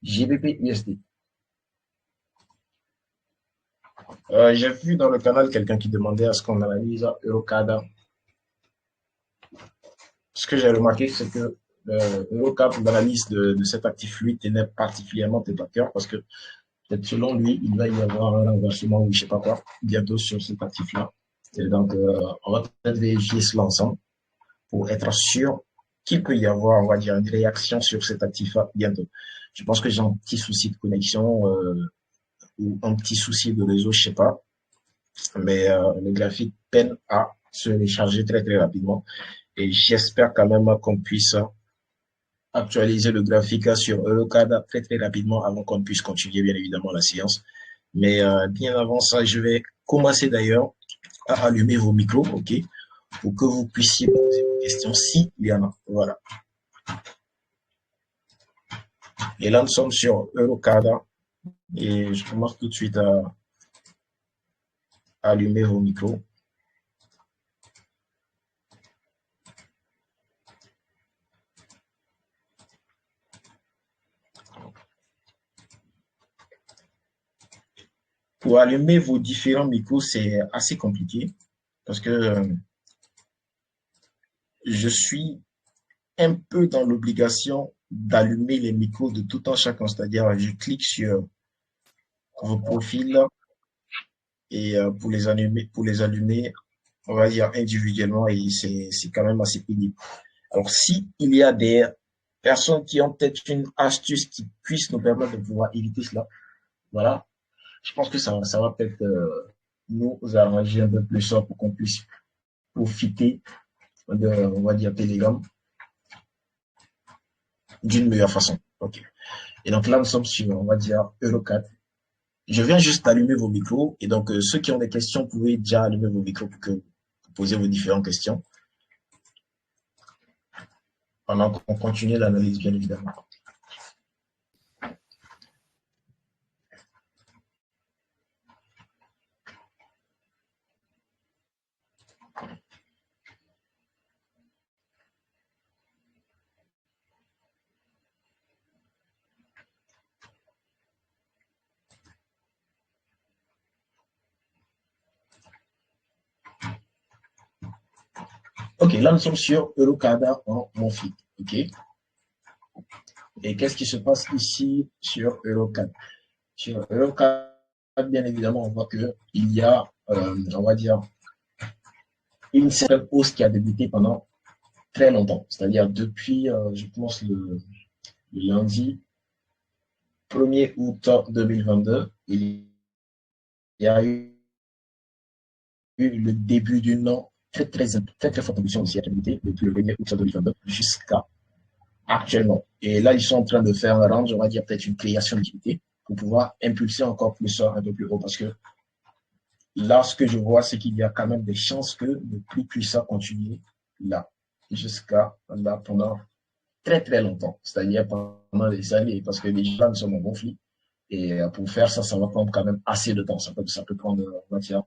GBP USD. J'ai vu dans le canal quelqu'un qui demandait à ce qu'on analyse Eurocada. Ce que j'ai remarqué, c'est que Eurocada, l'analyse de cet actif, lui, tenait particulièrement tête à cœur parce que peut-être selon lui, il va y avoir un renversement ou je sais pas quoi bientôt sur cet actif-là. Et donc, on va peut-être vérifier cela ensemble pour être sûr qu'il peut y avoir, on va dire, une réaction sur cet actif-là bientôt. Je pense que j'ai un petit souci de connexion ou un petit souci de réseau, je sais pas. Mais le graphique peine à se recharger très très rapidement. Et j'espère quand même qu'on puisse actualiser le graphique sur Eurocad très très rapidement avant qu'on puisse continuer bien évidemment la séance. Mais bien avant ça, je vais commencer d'ailleurs à allumer vos micros, ok, pour que vous puissiez poser vos questions s'il y en a. Voilà. Et là, nous sommes sur Eurocada et je commence tout de suite à allumer vos micros. Pour allumer vos différents micros, c'est assez compliqué parce que je suis un peu dans l'obligation d'allumer les micros de tout en chacun. C'est-à-dire, je clique sur vos profils et pour les allumer, on va dire individuellement et c'est quand même assez pénible. Alors, si il y a des personnes qui ont peut-être une astuce qui puisse nous permettre de pouvoir éviter cela, voilà, je pense que ça va peut-être nous arranger un peu plus ça pour qu'on puisse profiter de, on va dire, Telegram d'une meilleure façon. OK. Et donc là, nous sommes sur, on va dire, Eurocad. Je viens juste allumer vos micros. Et donc, ceux qui ont des questions, vous pouvez déjà allumer vos micros pour que vous posez vos différentes questions. pendant qu'on continue l'analyse, bien évidemment. Ok, là, nous sommes sur Eurocada en Monfils. Ok. Et qu'est-ce qui se passe ici sur Eurocada? Sur Eurocada, bien évidemment, on voit qu'il y a, on va dire, une certaine hausse qui a débuté pendant très longtemps. C'est-à-dire depuis, je pense, le lundi 1er août 2022, il y a eu le début d'une très forte évolution aussi activité depuis le 1er août 2022 jusqu'à actuellement. Et là, ils sont en train de faire un range, on va dire peut-être une création d'activité pour pouvoir impulser encore plus un peu plus haut. Parce que là, ce que je vois, c'est qu'il y a quand même des chances que le prix puisse continuer là, jusqu'à là pendant très longtemps. C'est-à-dire pendant des années, parce que les gens ne sont en conflit. Et pour faire ça, ça va prendre quand même assez de temps. Ça peut prendre, on va dire,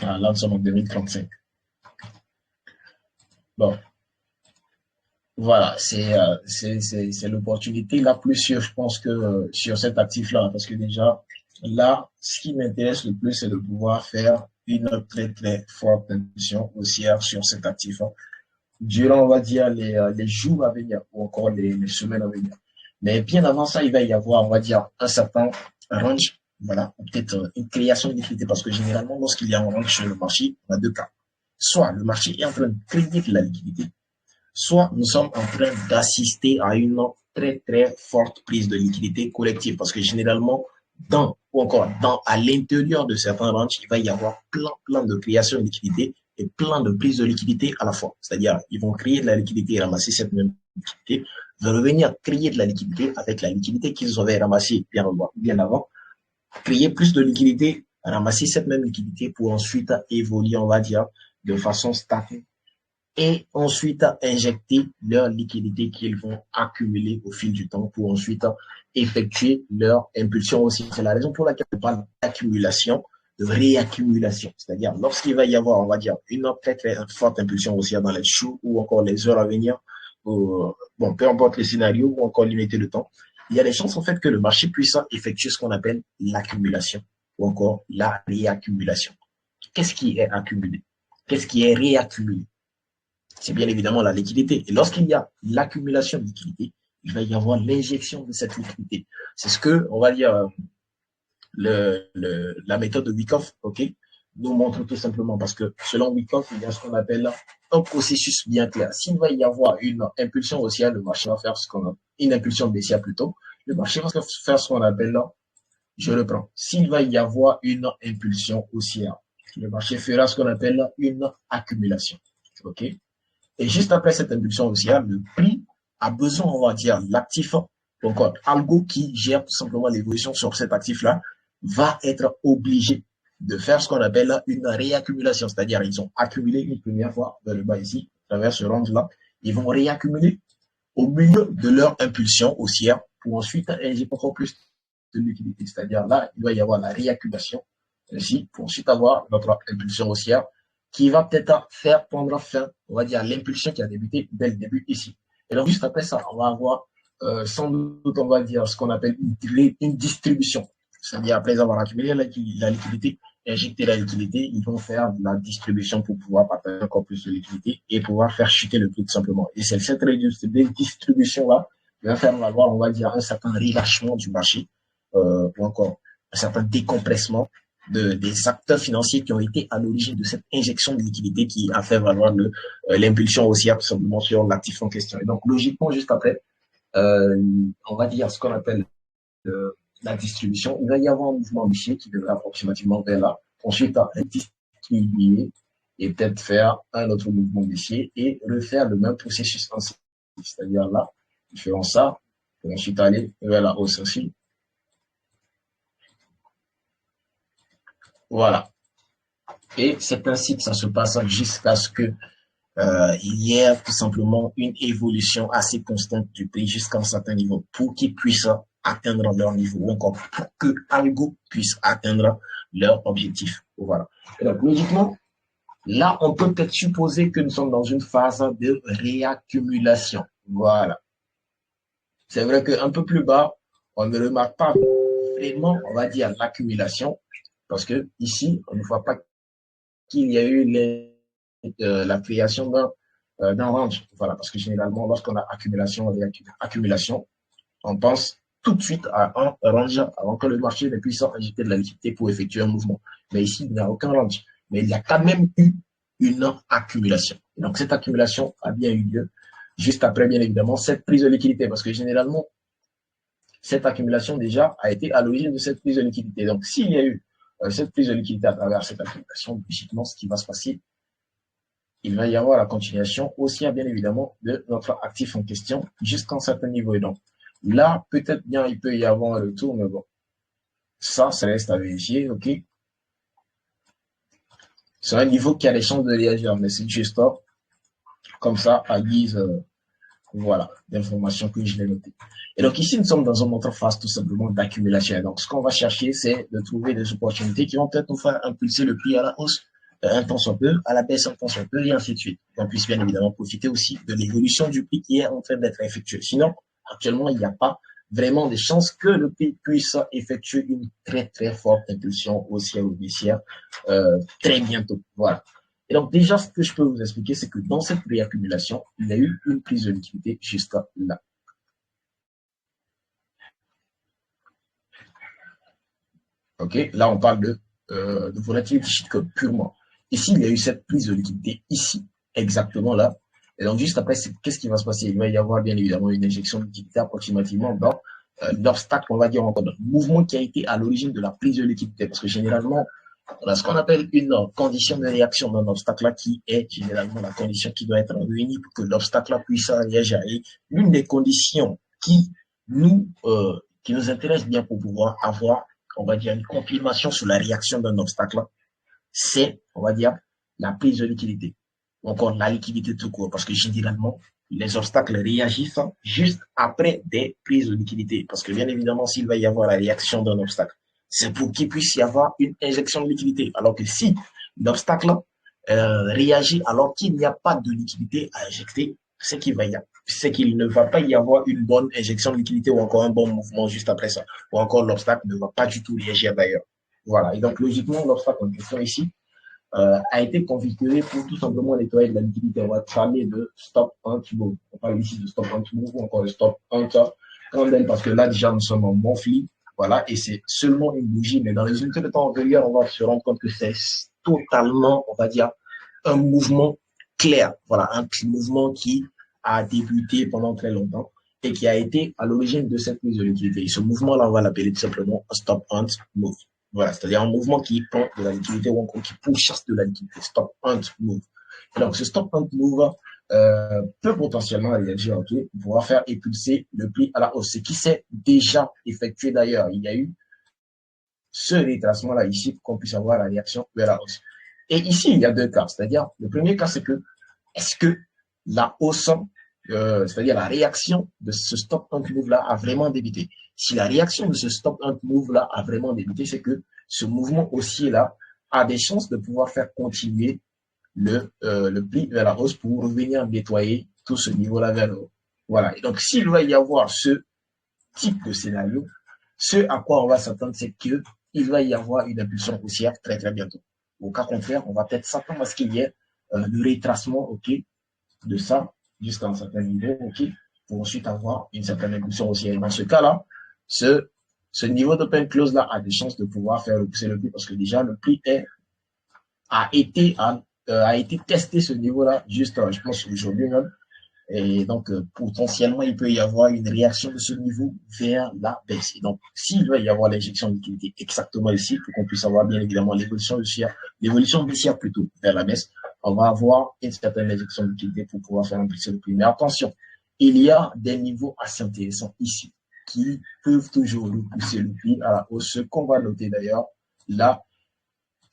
là, nous sommes en 2035. Bon, voilà, c'est l'opportunité la plus sûre, je pense, que sur cet actif-là. Parce que déjà, là, ce qui m'intéresse le plus, c'est de pouvoir faire une très forte impulsion haussière sur cet actif-là durant, on va dire, les jours à venir ou encore les semaines à venir. Mais bien avant ça, il va y avoir, on va dire, un certain range, voilà, ou peut-être une création de liquidité, parce que généralement, lorsqu'il y a un range sur le marché, on a deux cas. Soit le marché est en train de créer de la liquidité, soit nous sommes en train d'assister à une très forte prise de liquidité collective, parce que généralement, ou encore à l'intérieur de certains ranges, il va y avoir plein de création de liquidité et plein de prises de liquidité à la fois. C'est-à-dire, ils vont créer de la liquidité et ramasser cette même liquidité, vont revenir créer de la liquidité avec la liquidité qu'ils avaient ramassée bien avant, créer plus de liquidité, ramasser cette même liquidité pour ensuite évoluer, on va dire, de façon statique et ensuite injecter leur liquidité qu'ils vont accumuler au fil du temps pour ensuite effectuer leur impulsion aussi. C'est la raison pour laquelle on parle d'accumulation, de réaccumulation. C'est-à-dire, lorsqu'il va y avoir, on va dire, une très forte impulsion haussière dans les jours ou encore les heures à venir, bon, peu importe les scénarios ou encore limité de temps, il y a des chances en fait que le marché puisse effectuer ce qu'on appelle l'accumulation ou encore la réaccumulation. Qu'est-ce qui est accumulé? Qu'est-ce qui est réaccumulé? C'est bien évidemment la liquidité. Et lorsqu'il y a l'accumulation de liquidité, il va y avoir l'injection de cette liquidité. C'est ce que, on va dire, la méthode de Wyckoff, ok, nous montre tout simplement parce que selon Wyckoff, il y a ce qu'on appelle un processus bien clair. S'il va y avoir une impulsion haussière, le marché va faire ce qu'on a, une impulsion baissière plutôt, le marché va faire ce qu'on appelle, je reprends, s'il va y avoir une impulsion haussière, le marché fera ce qu'on appelle une accumulation, ok. Et juste après cette impulsion haussière, le prix a besoin, on va dire, l'actif, donc algo qui gère tout simplement l'évolution sur cet actif-là, va être obligé de faire ce qu'on appelle une réaccumulation. C'est-à-dire, ils ont accumulé une première fois vers le bas ici, à travers ce range-là. Ils vont réaccumuler au milieu de leur impulsion haussière pour ensuite injecter encore plus de liquidité. C'est-à-dire, là, il va y avoir la réaccumulation ici pour ensuite avoir notre impulsion haussière qui va peut-être faire prendre fin, on va dire, l'impulsion qui a débuté dès le début ici. Et donc, juste après ça, on va avoir sans doute, on va dire, ce qu'on appelle une distribution. C'est-à-dire, après avoir accumulé la liquidité, injecter la liquidité, ils vont faire de la distribution pour pouvoir partager encore plus de liquidité et pouvoir faire chuter le prix tout simplement. Et c'est cette distribution-là qui va faire valoir, on va dire, un certain relâchement du marché, ou encore un certain décompressement des acteurs financiers qui ont été à l'origine de cette injection de liquidité qui a fait valoir l'impulsion haussière tout simplement sur l'actif en question. Et donc, logiquement, juste après, on va dire ce qu'on appelle la distribution, il va y avoir un mouvement baissier qui devrait approximativement vers là. Ensuite, un distribuer et peut-être faire un autre mouvement baissier et refaire le même processus ensuite. C'est-à-dire là, nous ferons ça, et ensuite aller vers la hausse aussi. Voilà. Et c'est ainsi que ça se passe jusqu'à ce que il y a tout simplement une évolution assez constante du prix jusqu'à un certain niveau pour qu'ils puissent atteindre leur niveau ou encore pour que Algo puisse atteindre leur objectif. Voilà. Et donc, logiquement, là, on peut peut-être supposer que nous sommes dans une phase de réaccumulation. Voilà. C'est vrai qu'un peu plus bas, on ne remarque pas vraiment, on va dire, l'accumulation, parce que ici, on ne voit pas qu'il y a eu la création d'un range. Voilà, parce que généralement, lorsqu'on a accumulation et accumulation, on pense tout de suite à un range avant que le marché ne puisse injecter de la liquidité pour effectuer un mouvement. Mais ici, il n'y a aucun range. Mais il y a quand même eu une accumulation. Et donc, cette accumulation a bien eu lieu juste après, bien évidemment, cette prise de liquidité. Parce que généralement, cette accumulation déjà a été à l'origine de cette prise de liquidité. Donc, s'il y a eu cette prise de liquidité à travers cette accumulation, logiquement, ce qui va se passer, il va y avoir la continuation aussi, bien évidemment, de notre actif en question jusqu'à un certain niveau. Et donc, là, peut-être bien, il peut y avoir un retour, mais bon, ça reste à vérifier, ok? C'est un niveau qui a des chances de réagir, mais c'est juste comme ça, à guise, voilà, d'informations que je l'ai notées. Et donc ici, nous sommes dans une autre phase tout simplement d'accumulation. Donc ce qu'on va chercher, c'est de trouver des opportunités qui vont peut-être nous faire impulser le prix à la hausse un temps soit peu, à la baisse un temps soit peu, et ainsi de suite. On puisse bien évidemment profiter aussi de l'évolution du prix qui est en train d'être effectuée. Sinon, actuellement, il n'y a pas vraiment de chances que le prix puisse effectuer une très très forte impulsion haussière ou baissière très bientôt. Voilà. Et donc, déjà, ce que je peux vous expliquer, c'est que dans cette réaccumulation, il y a eu une prise de liquidité jusqu'à là. OK? Là, on parle de volatility shitcode purement. Ici, il y a eu cette prise de liquidité ici, exactement là. Et donc, juste après, qu'est-ce qui va se passer? Il va y avoir bien évidemment une injection de liquidité approximativement dans l'obstacle, on va dire encore, le mouvement qui a été à l'origine de la prise de liquidité. Parce que généralement, on a ce qu'on appelle une condition de réaction d'un obstacle-là qui est généralement la condition qui doit être réunie pour que l'obstacle-là puisse réagir. Et l'une des conditions qui nous intéresse bien pour pouvoir avoir, on va dire, une confirmation sur la réaction d'un obstacle, c'est, on va dire, la prise de liquidité. Ou encore la liquidité tout court. Parce que généralement, les obstacles réagissent juste après des prises de liquidité. Parce que bien évidemment, s'il va y avoir la réaction d'un obstacle, c'est pour qu'il puisse y avoir une injection de liquidité. Alors que si l'obstacle réagit alors qu'il n'y a pas de liquidité à injecter, c'est qu'il ne va pas y avoir une bonne injection de liquidité ou encore un bon mouvement juste après ça. Ou encore l'obstacle ne va pas du tout réagir d'ailleurs. Voilà. Et donc, logiquement, l'obstacle en question ici a été configuré pour tout simplement nettoyer de la liquidité. On va parler de stop hunt move. On parle ici de stop hunt move ou encore de stop hunter candle parce que là, déjà, nous sommes en monthly. Voilà. Et c'est seulement une bougie. Mais dans les unités de temps antérieures, on va se rendre compte que c'est totalement, on va dire, un mouvement clair. Voilà. Un mouvement qui a débuté pendant très longtemps et qui a été à l'origine de cette mise de liquidité. Et ce mouvement-là, on va l'appeler tout simplement un stop hunt move. Voilà, c'est-à-dire un mouvement qui prend de la liquidité ou encore qui pourchasse de la liquidité. Stop hunt move. Et donc, ce stop hunt move peut potentiellement réagir pour pouvoir faire impulser le prix à la hausse. Ce qui s'est déjà effectué d'ailleurs. Il y a eu ce retracement-là ici pour qu'on puisse avoir la réaction vers la hausse. Et ici, il y a deux cas. C'est-à-dire, le premier cas, c'est que est-ce que la hausse, c'est-à-dire la réaction de ce stop hunt move-là a vraiment débuté? Si la réaction de ce stop hunt move-là a vraiment débuté, c'est que ce mouvement haussier-là a des chances de pouvoir faire continuer le prix vers la hausse pour revenir nettoyer tout ce niveau-là vers le haut. Voilà. Et donc, s'il va y avoir ce type de scénario, ce à quoi on va s'attendre, c'est qu'il va y avoir une impulsion haussière très, très bientôt. Au cas contraire, on va peut-être s'attendre à ce qu'il y ait le retracement, OK, de ça jusqu'à un certain niveau, OK, pour ensuite avoir une certaine impulsion haussière. Dans ce cas-là, ce niveau d'open close là a des chances de pouvoir faire repousser le prix parce que déjà le prix a été testé ce niveau-là juste, je pense, aujourd'hui même. Et donc, potentiellement, il peut y avoir une réaction de ce niveau vers la baisse. Et donc, s'il va y avoir l'injection de liquidité exactement ici, pour qu'on puisse avoir bien évidemment l'évolution baissière plutôt vers la baisse, on va avoir une certaine injection de liquidité pour pouvoir faire impulser le prix. Mais attention, il y a des niveaux assez intéressants ici qui peuvent toujours repousser le prix à la hausse. Ce qu'on va noter d'ailleurs, là,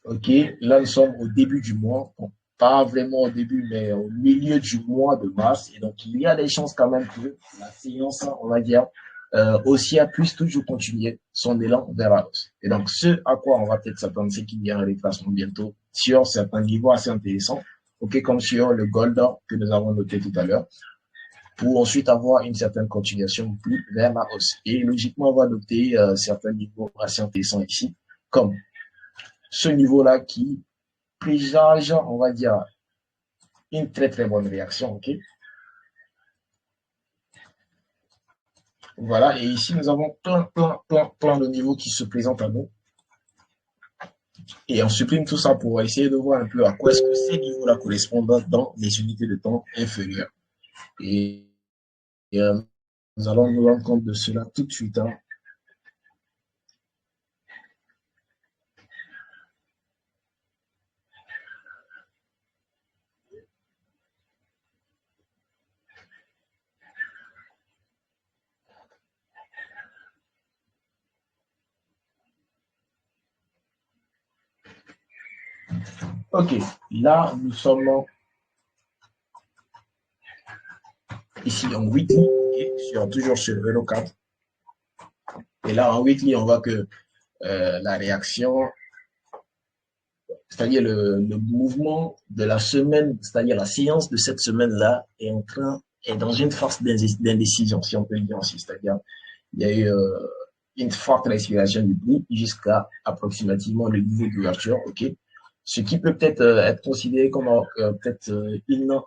OK, là, nous sommes au début du mois. Bon, pas vraiment au début, mais au milieu du mois de mars. Et donc, il y a des chances quand même que la séance, on va dire, haussière puisse toujours continuer son élan vers la hausse. Et donc, ce à quoi on va peut-être s'attendre, c'est qu'il y a un retracement bientôt sur certains niveaux assez intéressants, ok, comme sur le gold que nous avons noté tout à l'heure, pour ensuite avoir une certaine continuation plus vers la hausse. Et logiquement, on va noter certains niveaux assez intéressants ici, comme ce niveau-là qui présage, on va dire, une très très bonne réaction, ok. Voilà, et ici nous avons plein de niveaux qui se présentent à nous. Et on supprime tout ça pour essayer de voir un peu à quoi est-ce que ces niveaux-là correspondent dans les unités de temps inférieures. Et, nous allons nous rendre compte de cela tout de suite. Hein. Ok, là nous sommes ici en weekly et toujours sur Euro 4. Et là en weekly, on voit que la réaction, c'est-à-dire le mouvement de la semaine, c'est-à-dire la séance de cette semaine-là est dans une phase d'indécision, si on peut le dire ainsi. C'est-à-dire, il y a eu une forte respiration du prix jusqu'à approximativement le niveau d'ouverture, ok? Ce qui peut peut-être être considéré comme peut-être une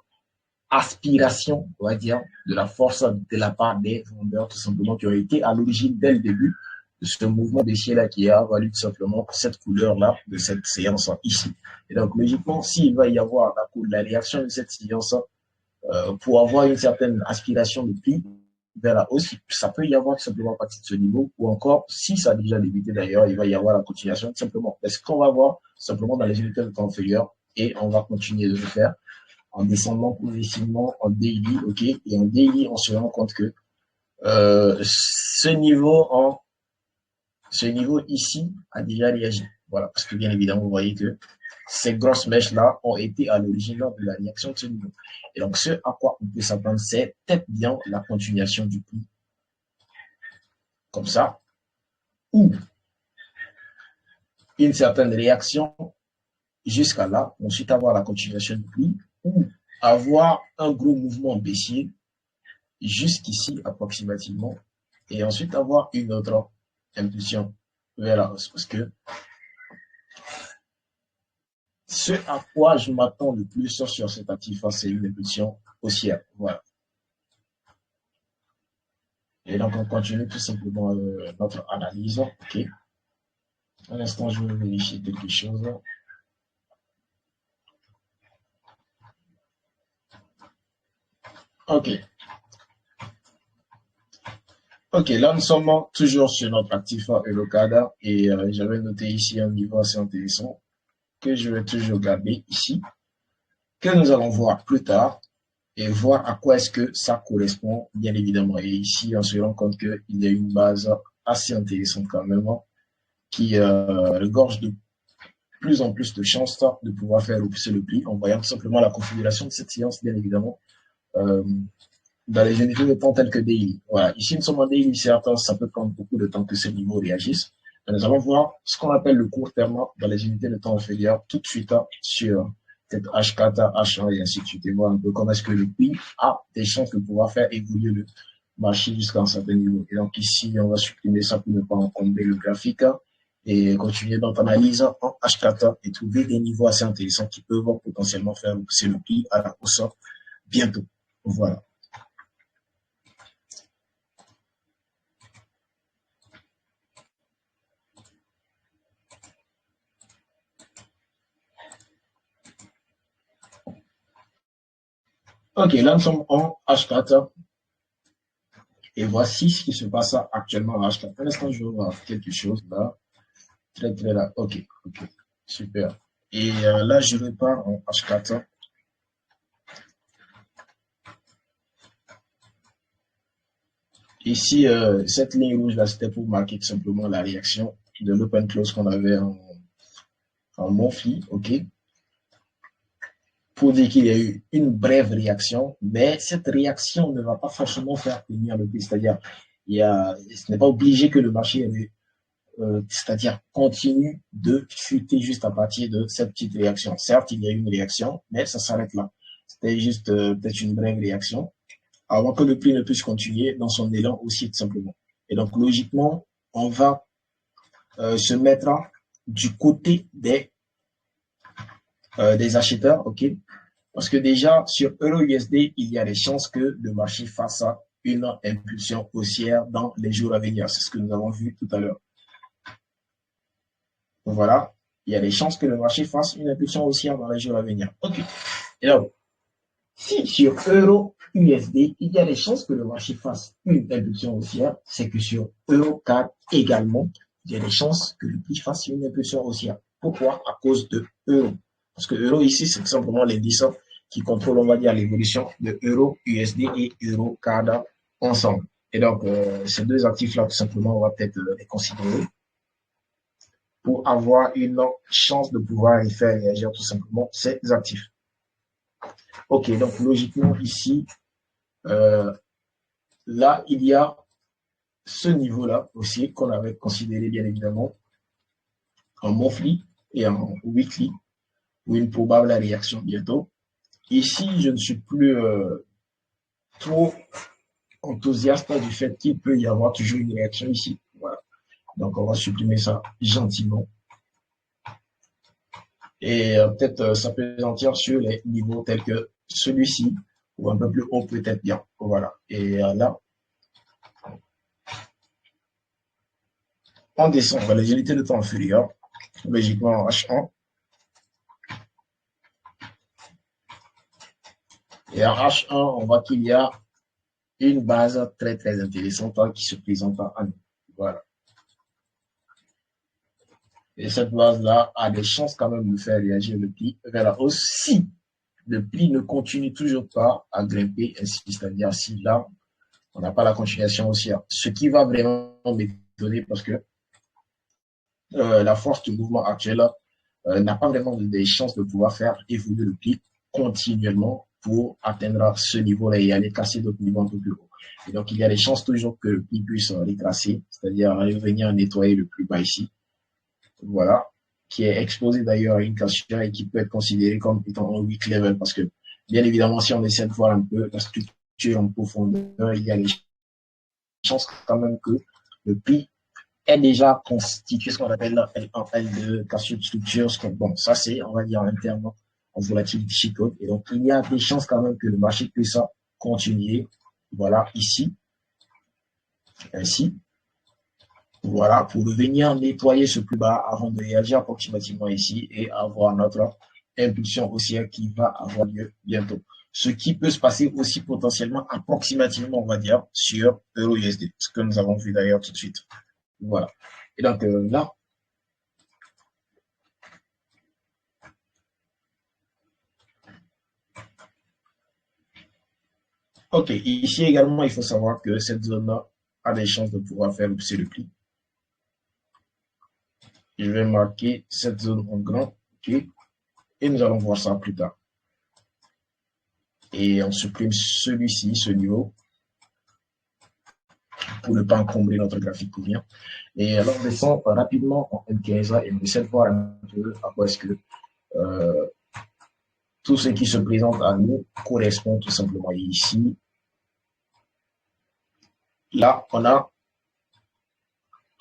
aspiration, on va dire, de la force de la part des vendeurs, tout simplement, qui ont été à l'origine dès le début de ce mouvement baissier-là qui a valu tout simplement cette couleur-là de cette séance ici. Et donc, logiquement, s'il va y avoir la réaction de cette séance pour avoir une certaine aspiration de prix vers la hausse, ça peut y avoir tout simplement à partir de ce niveau, ou encore, si ça a déjà débuté d'ailleurs, il va y avoir la continuation tout simplement. C'est ce qu'on va voir simplement dans les unités de temps inférieurs, et on va continuer de le faire en descendant progressivement en daily, ok, et en daily, on se rend compte que ce niveau ici a déjà réagi. Voilà, parce que bien évidemment, vous voyez que ces grosses mèches-là ont été à l'origine de la réaction de ce niveau. Et donc, ce à quoi on peut s'attendre, c'est peut-être bien la continuation du prix, comme ça, ou une certaine réaction jusqu'à là, ensuite avoir la continuation du prix, ou avoir un gros mouvement baissier jusqu'ici approximativement, et ensuite avoir une autre impulsion vers la hausse. Parce que ce à quoi je m'attends le plus sur cet actif, c'est une impulsion haussière. Voilà. Et donc, on continue tout simplement notre analyse. OK. Un instant, je vais vérifier quelque chose. OK. OK, là, nous sommes toujours sur notre actif Eurocada et j'avais noté ici un niveau assez intéressant que je vais toujours garder ici, que nous allons voir plus tard et voir à quoi est-ce que ça correspond, bien évidemment. Et ici, on se rend compte qu'il y a une base assez intéressante quand même, qui regorge de plus en plus de chances de pouvoir faire repousser le prix en voyant tout simplement la configuration de cette séance, bien évidemment, euh, dans les unités de temps telles que DI. Voilà. Ici, nous sommes en DI, certes, ça peut prendre beaucoup de temps que ces niveaux réagissent. Mais nous allons voir ce qu'on appelle le court terme dans les unités de temps inférieures tout de suite sur peut-être H4, H1 et ainsi de suite. Et voir un peu comment est-ce que le prix a des chances de pouvoir faire évoluer le marché jusqu'à un certain niveau. Et donc ici, on va supprimer ça pour ne pas encombrer le graphique et continuer notre analyse en H4 et trouver des niveaux assez intéressants qui peuvent potentiellement faire pousser le prix à la hausse bientôt. Voilà. Ok, là nous sommes en H4 et voici ce qui se passe actuellement en H4. Un instant, je vais voir quelque chose là. Très là. Ok, super. Et là, je repars en H4. Ici, cette ligne rouge là, c'était pour marquer tout simplement la réaction de l'open close qu'on avait en monthly, ok. pour dire qu'il y a eu une brève réaction, mais cette réaction ne va pas forcément faire tenir le prix. C'est-à-dire, ce n'est pas obligé que le marché c'est-à-dire continue de chuter juste à partir de cette petite réaction. Certes, il y a eu une réaction, mais ça s'arrête là. C'était juste peut-être une brève réaction avant que le prix ne puisse continuer dans son élan aussi tout simplement. Et donc, logiquement, on va se mettre du côté des acheteurs, ok? Parce que déjà, sur EURUSD, il y a des chances que le marché fasse une impulsion haussière dans les jours à venir. C'est ce que nous avons vu tout à l'heure. Donc voilà, il y a des chances que le marché fasse une impulsion haussière dans les jours à venir. Ok. Et donc, si sur EURUSD, il y a des chances que le marché fasse une impulsion haussière, c'est que sur EUROCAD également, il y a des chances que le prix fasse une impulsion haussière. Pourquoi? À cause de euro. Parce que euro ici, c'est tout simplement l'indice qui contrôle, on va dire, l'évolution de euro, USD et EUROCAD ensemble. Et donc, ces deux actifs-là, tout simplement, on va peut-être les considérer pour avoir une chance de pouvoir y faire réagir tout simplement ces actifs. Ok, donc logiquement ici, là, il y a ce niveau-là aussi qu'on avait considéré bien évidemment en monthly et en weekly ou une probable réaction bientôt. Ici, je ne suis plus trop enthousiaste du fait qu'il peut y avoir toujours une réaction ici. Voilà. Donc, on va supprimer ça gentiment. Et peut-être s'appesantir sur les niveaux tels que celui-ci ou un peu plus haut peut-être bien. Voilà. Et là, on descend. On va les unités de temps inférieures. Logiquement, H1. Et en H1, on voit qu'il y a une base très, très intéressante qui se présente à nous. Voilà. Et cette base-là a des chances quand même de faire réagir le prix vers la hausse si le prix ne continue toujours pas à grimper ainsi, c'est-à-dire si là, on n'a pas la continuation haussière. Ce qui va vraiment m'étonner parce que la force du mouvement actuel n'a pas vraiment des chances de pouvoir faire évoluer le prix continuellement pour atteindre ce niveau-là et aller casser d'autres niveaux un peu plus haut. Et donc, il y a des chances toujours que le prix puisse retracer, c'est-à-dire revenir nettoyer le plus bas ici. Voilà, qui est exposé d'ailleurs à une cassure et qui peut être considéré comme étant un weak level parce que, bien évidemment, si on essaie de voir un peu la structure en profondeur, il y a des chances quand même que le prix est déjà constitué ce qu'on appelle en L2, cassure de structure. Bon, ça c'est, on va dire, en termes en volatility code. Et donc, il y a des chances quand même que le marché puisse continuer. Voilà, ici, ainsi. Voilà, pour venir nettoyer ce plus bas avant de réagir approximativement ici et avoir notre impulsion haussière qui va avoir lieu bientôt. Ce qui peut se passer aussi potentiellement approximativement, on va dire, sur EURUSD, ce que nous avons vu d'ailleurs tout de suite. Voilà. Et donc là, ok, ici également, il faut savoir que cette zone-là a des chances de pouvoir faire pousser le prix. Je vais marquer cette zone en grand, ok, et nous allons voir ça plus tard. Et on supprime celui-ci, ce niveau, pour ne pas encombrer notre graphique pour bien. Et alors, on descend rapidement en M15 et on essaie de voir un peu à quoi est-ce que tout ce qui se présente à nous correspond tout simplement. Et ici, là, on a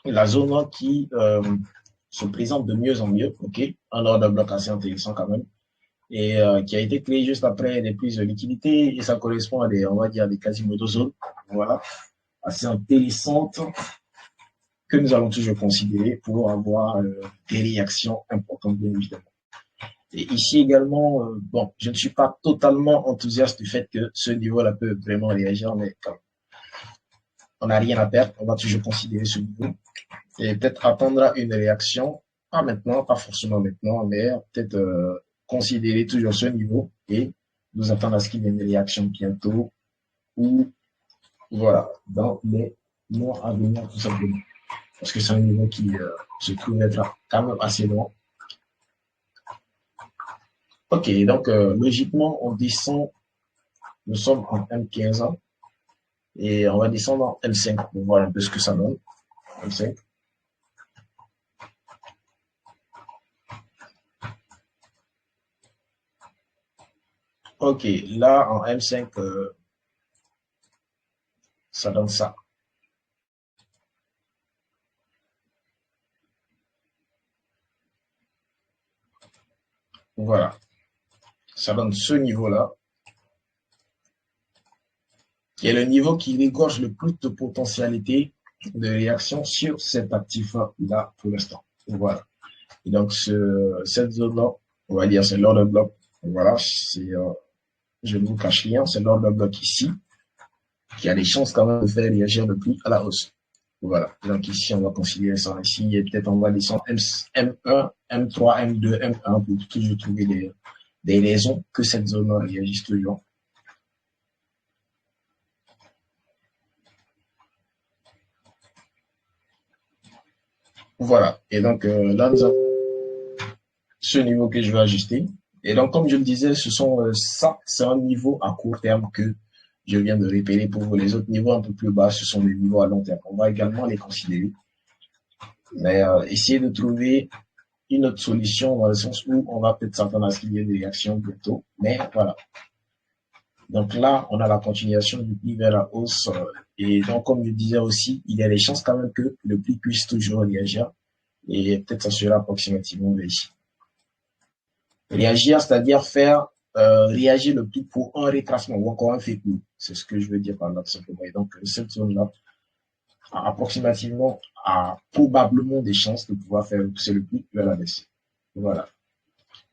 la zone qui se présente de mieux en mieux, ok, un ordre de bloc assez intéressant quand même, et qui a été créé juste après des prises de liquidité, et ça correspond à des, on va dire, des quasimodo zones, voilà, assez intéressantes, que nous allons toujours considérer pour avoir des réactions importantes, bien évidemment. Et ici également, bon, je ne suis pas totalement enthousiaste du fait que ce niveau-là peut vraiment réagir, mais quand on n'a rien à perdre, on va toujours considérer ce niveau. Et peut-être attendre une réaction, pas maintenant, pas forcément maintenant, mais peut-être considérer toujours ce niveau et nous attendre à ce qu'il y ait une réaction bientôt ou voilà, dans les mois à venir tout simplement. Parce que c'est un niveau qui se trouve être quand même assez loin. Ok, donc logiquement, on descend, nous sommes en M15 et on va descendre en M5 pour voir un peu ce que ça donne. M5. Ok, là en M5, ça donne ça. Voilà, ça donne ce niveau-là, qui est le niveau qui dégorge le plus de potentialité de réaction sur cet actif-là pour l'instant. Voilà. Et donc, cette zone-là, on va dire, c'est l'order block. Voilà, je ne vous cache rien, c'est l'order block ici, qui a des chances quand même de faire réagir le prix à la hausse. Voilà. Donc ici, on va considérer ça ici, et peut-être on va descendre M1, M3, M2, M1 pour toujours trouver des raisons que cette zone-là réagisse toujours. Voilà. Et donc là, nous avons ce niveau que je vais ajuster. Et donc, comme je le disais, ça, c'est un niveau à court terme que je viens de répéter pour vous. Les autres niveaux un peu plus bas, ce sont des niveaux à long terme. On va également les considérer. Mais essayer de trouver une autre solution dans le sens où on va peut-être s'attendre à ce qu'il y ait des réactions bientôt. Mais voilà. Donc là, on a la continuation du prix vers la hausse. Et donc, comme je disais aussi, il y a des chances quand même que le prix puisse toujours réagir. Et peut-être ça sera approximativement vers ici. Réagir, c'est-à-dire faire réagir le prix pour un retracement ou encore un fake move. C'est ce que je veux dire par là, tout simplement. Et donc, cette zone-là, approximativement, a probablement des chances de pouvoir faire pousser le prix vers la baisse. Voilà.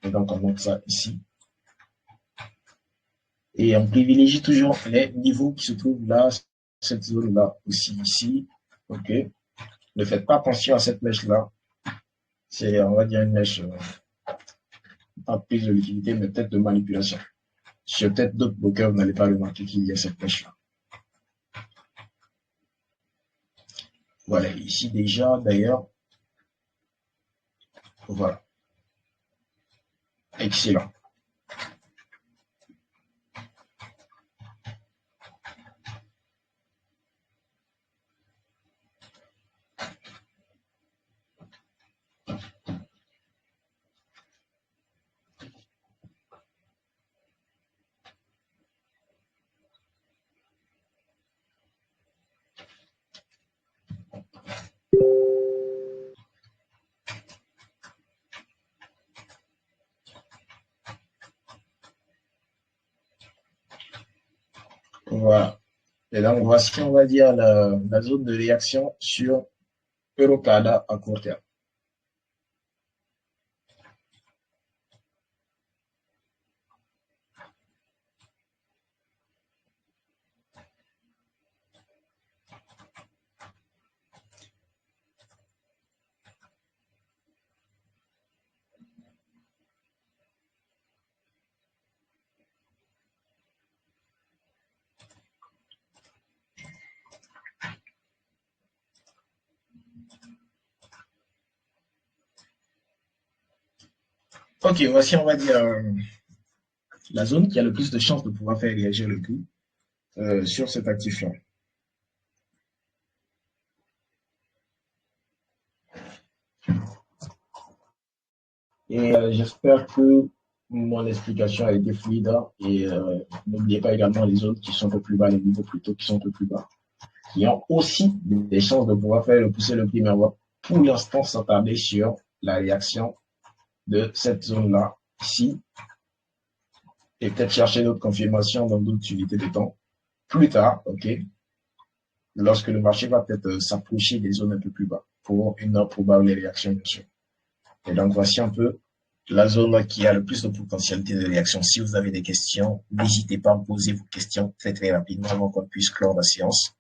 Et donc, on monte ça ici. Et on privilégie toujours les niveaux qui se trouvent là, cette zone-là, aussi ici. OK. Ne faites pas attention à cette mèche-là. C'est, on va dire, une mèche, pas de prise de liquidité, mais peut-être de manipulation. Sur peut-être d'autres brokers, vous n'allez pas remarquer qu'il y a cette mèche-là. Voilà, ici déjà, d'ailleurs. Voilà. Excellent. Voilà. Et donc, voici, on va dire, la zone de réaction sur Eurocada à court terme. Ok, voici, on va dire, la zone qui a le plus de chances de pouvoir faire réagir le prix sur cet actif-là. Et j'espère que mon explication a été fluide. Et n'oubliez pas également les zones qui sont un peu plus bas, les niveaux plutôt qui sont un peu plus bas, qui ont aussi des chances de pouvoir faire pousser le prix, mais on va pour l'instant s'attarder sur la réaction de cette zone-là, ici, et peut-être chercher d'autres confirmations dans d'autres unités de temps plus tard, ok, lorsque le marché va peut-être s'approcher des zones un peu plus bas pour une probable réaction, bien sûr. Et donc, voici un peu la zone qui a le plus de potentialité de réaction. Si vous avez des questions, n'hésitez pas à me poser vos questions très très rapidement avant qu'on puisse clore la séance.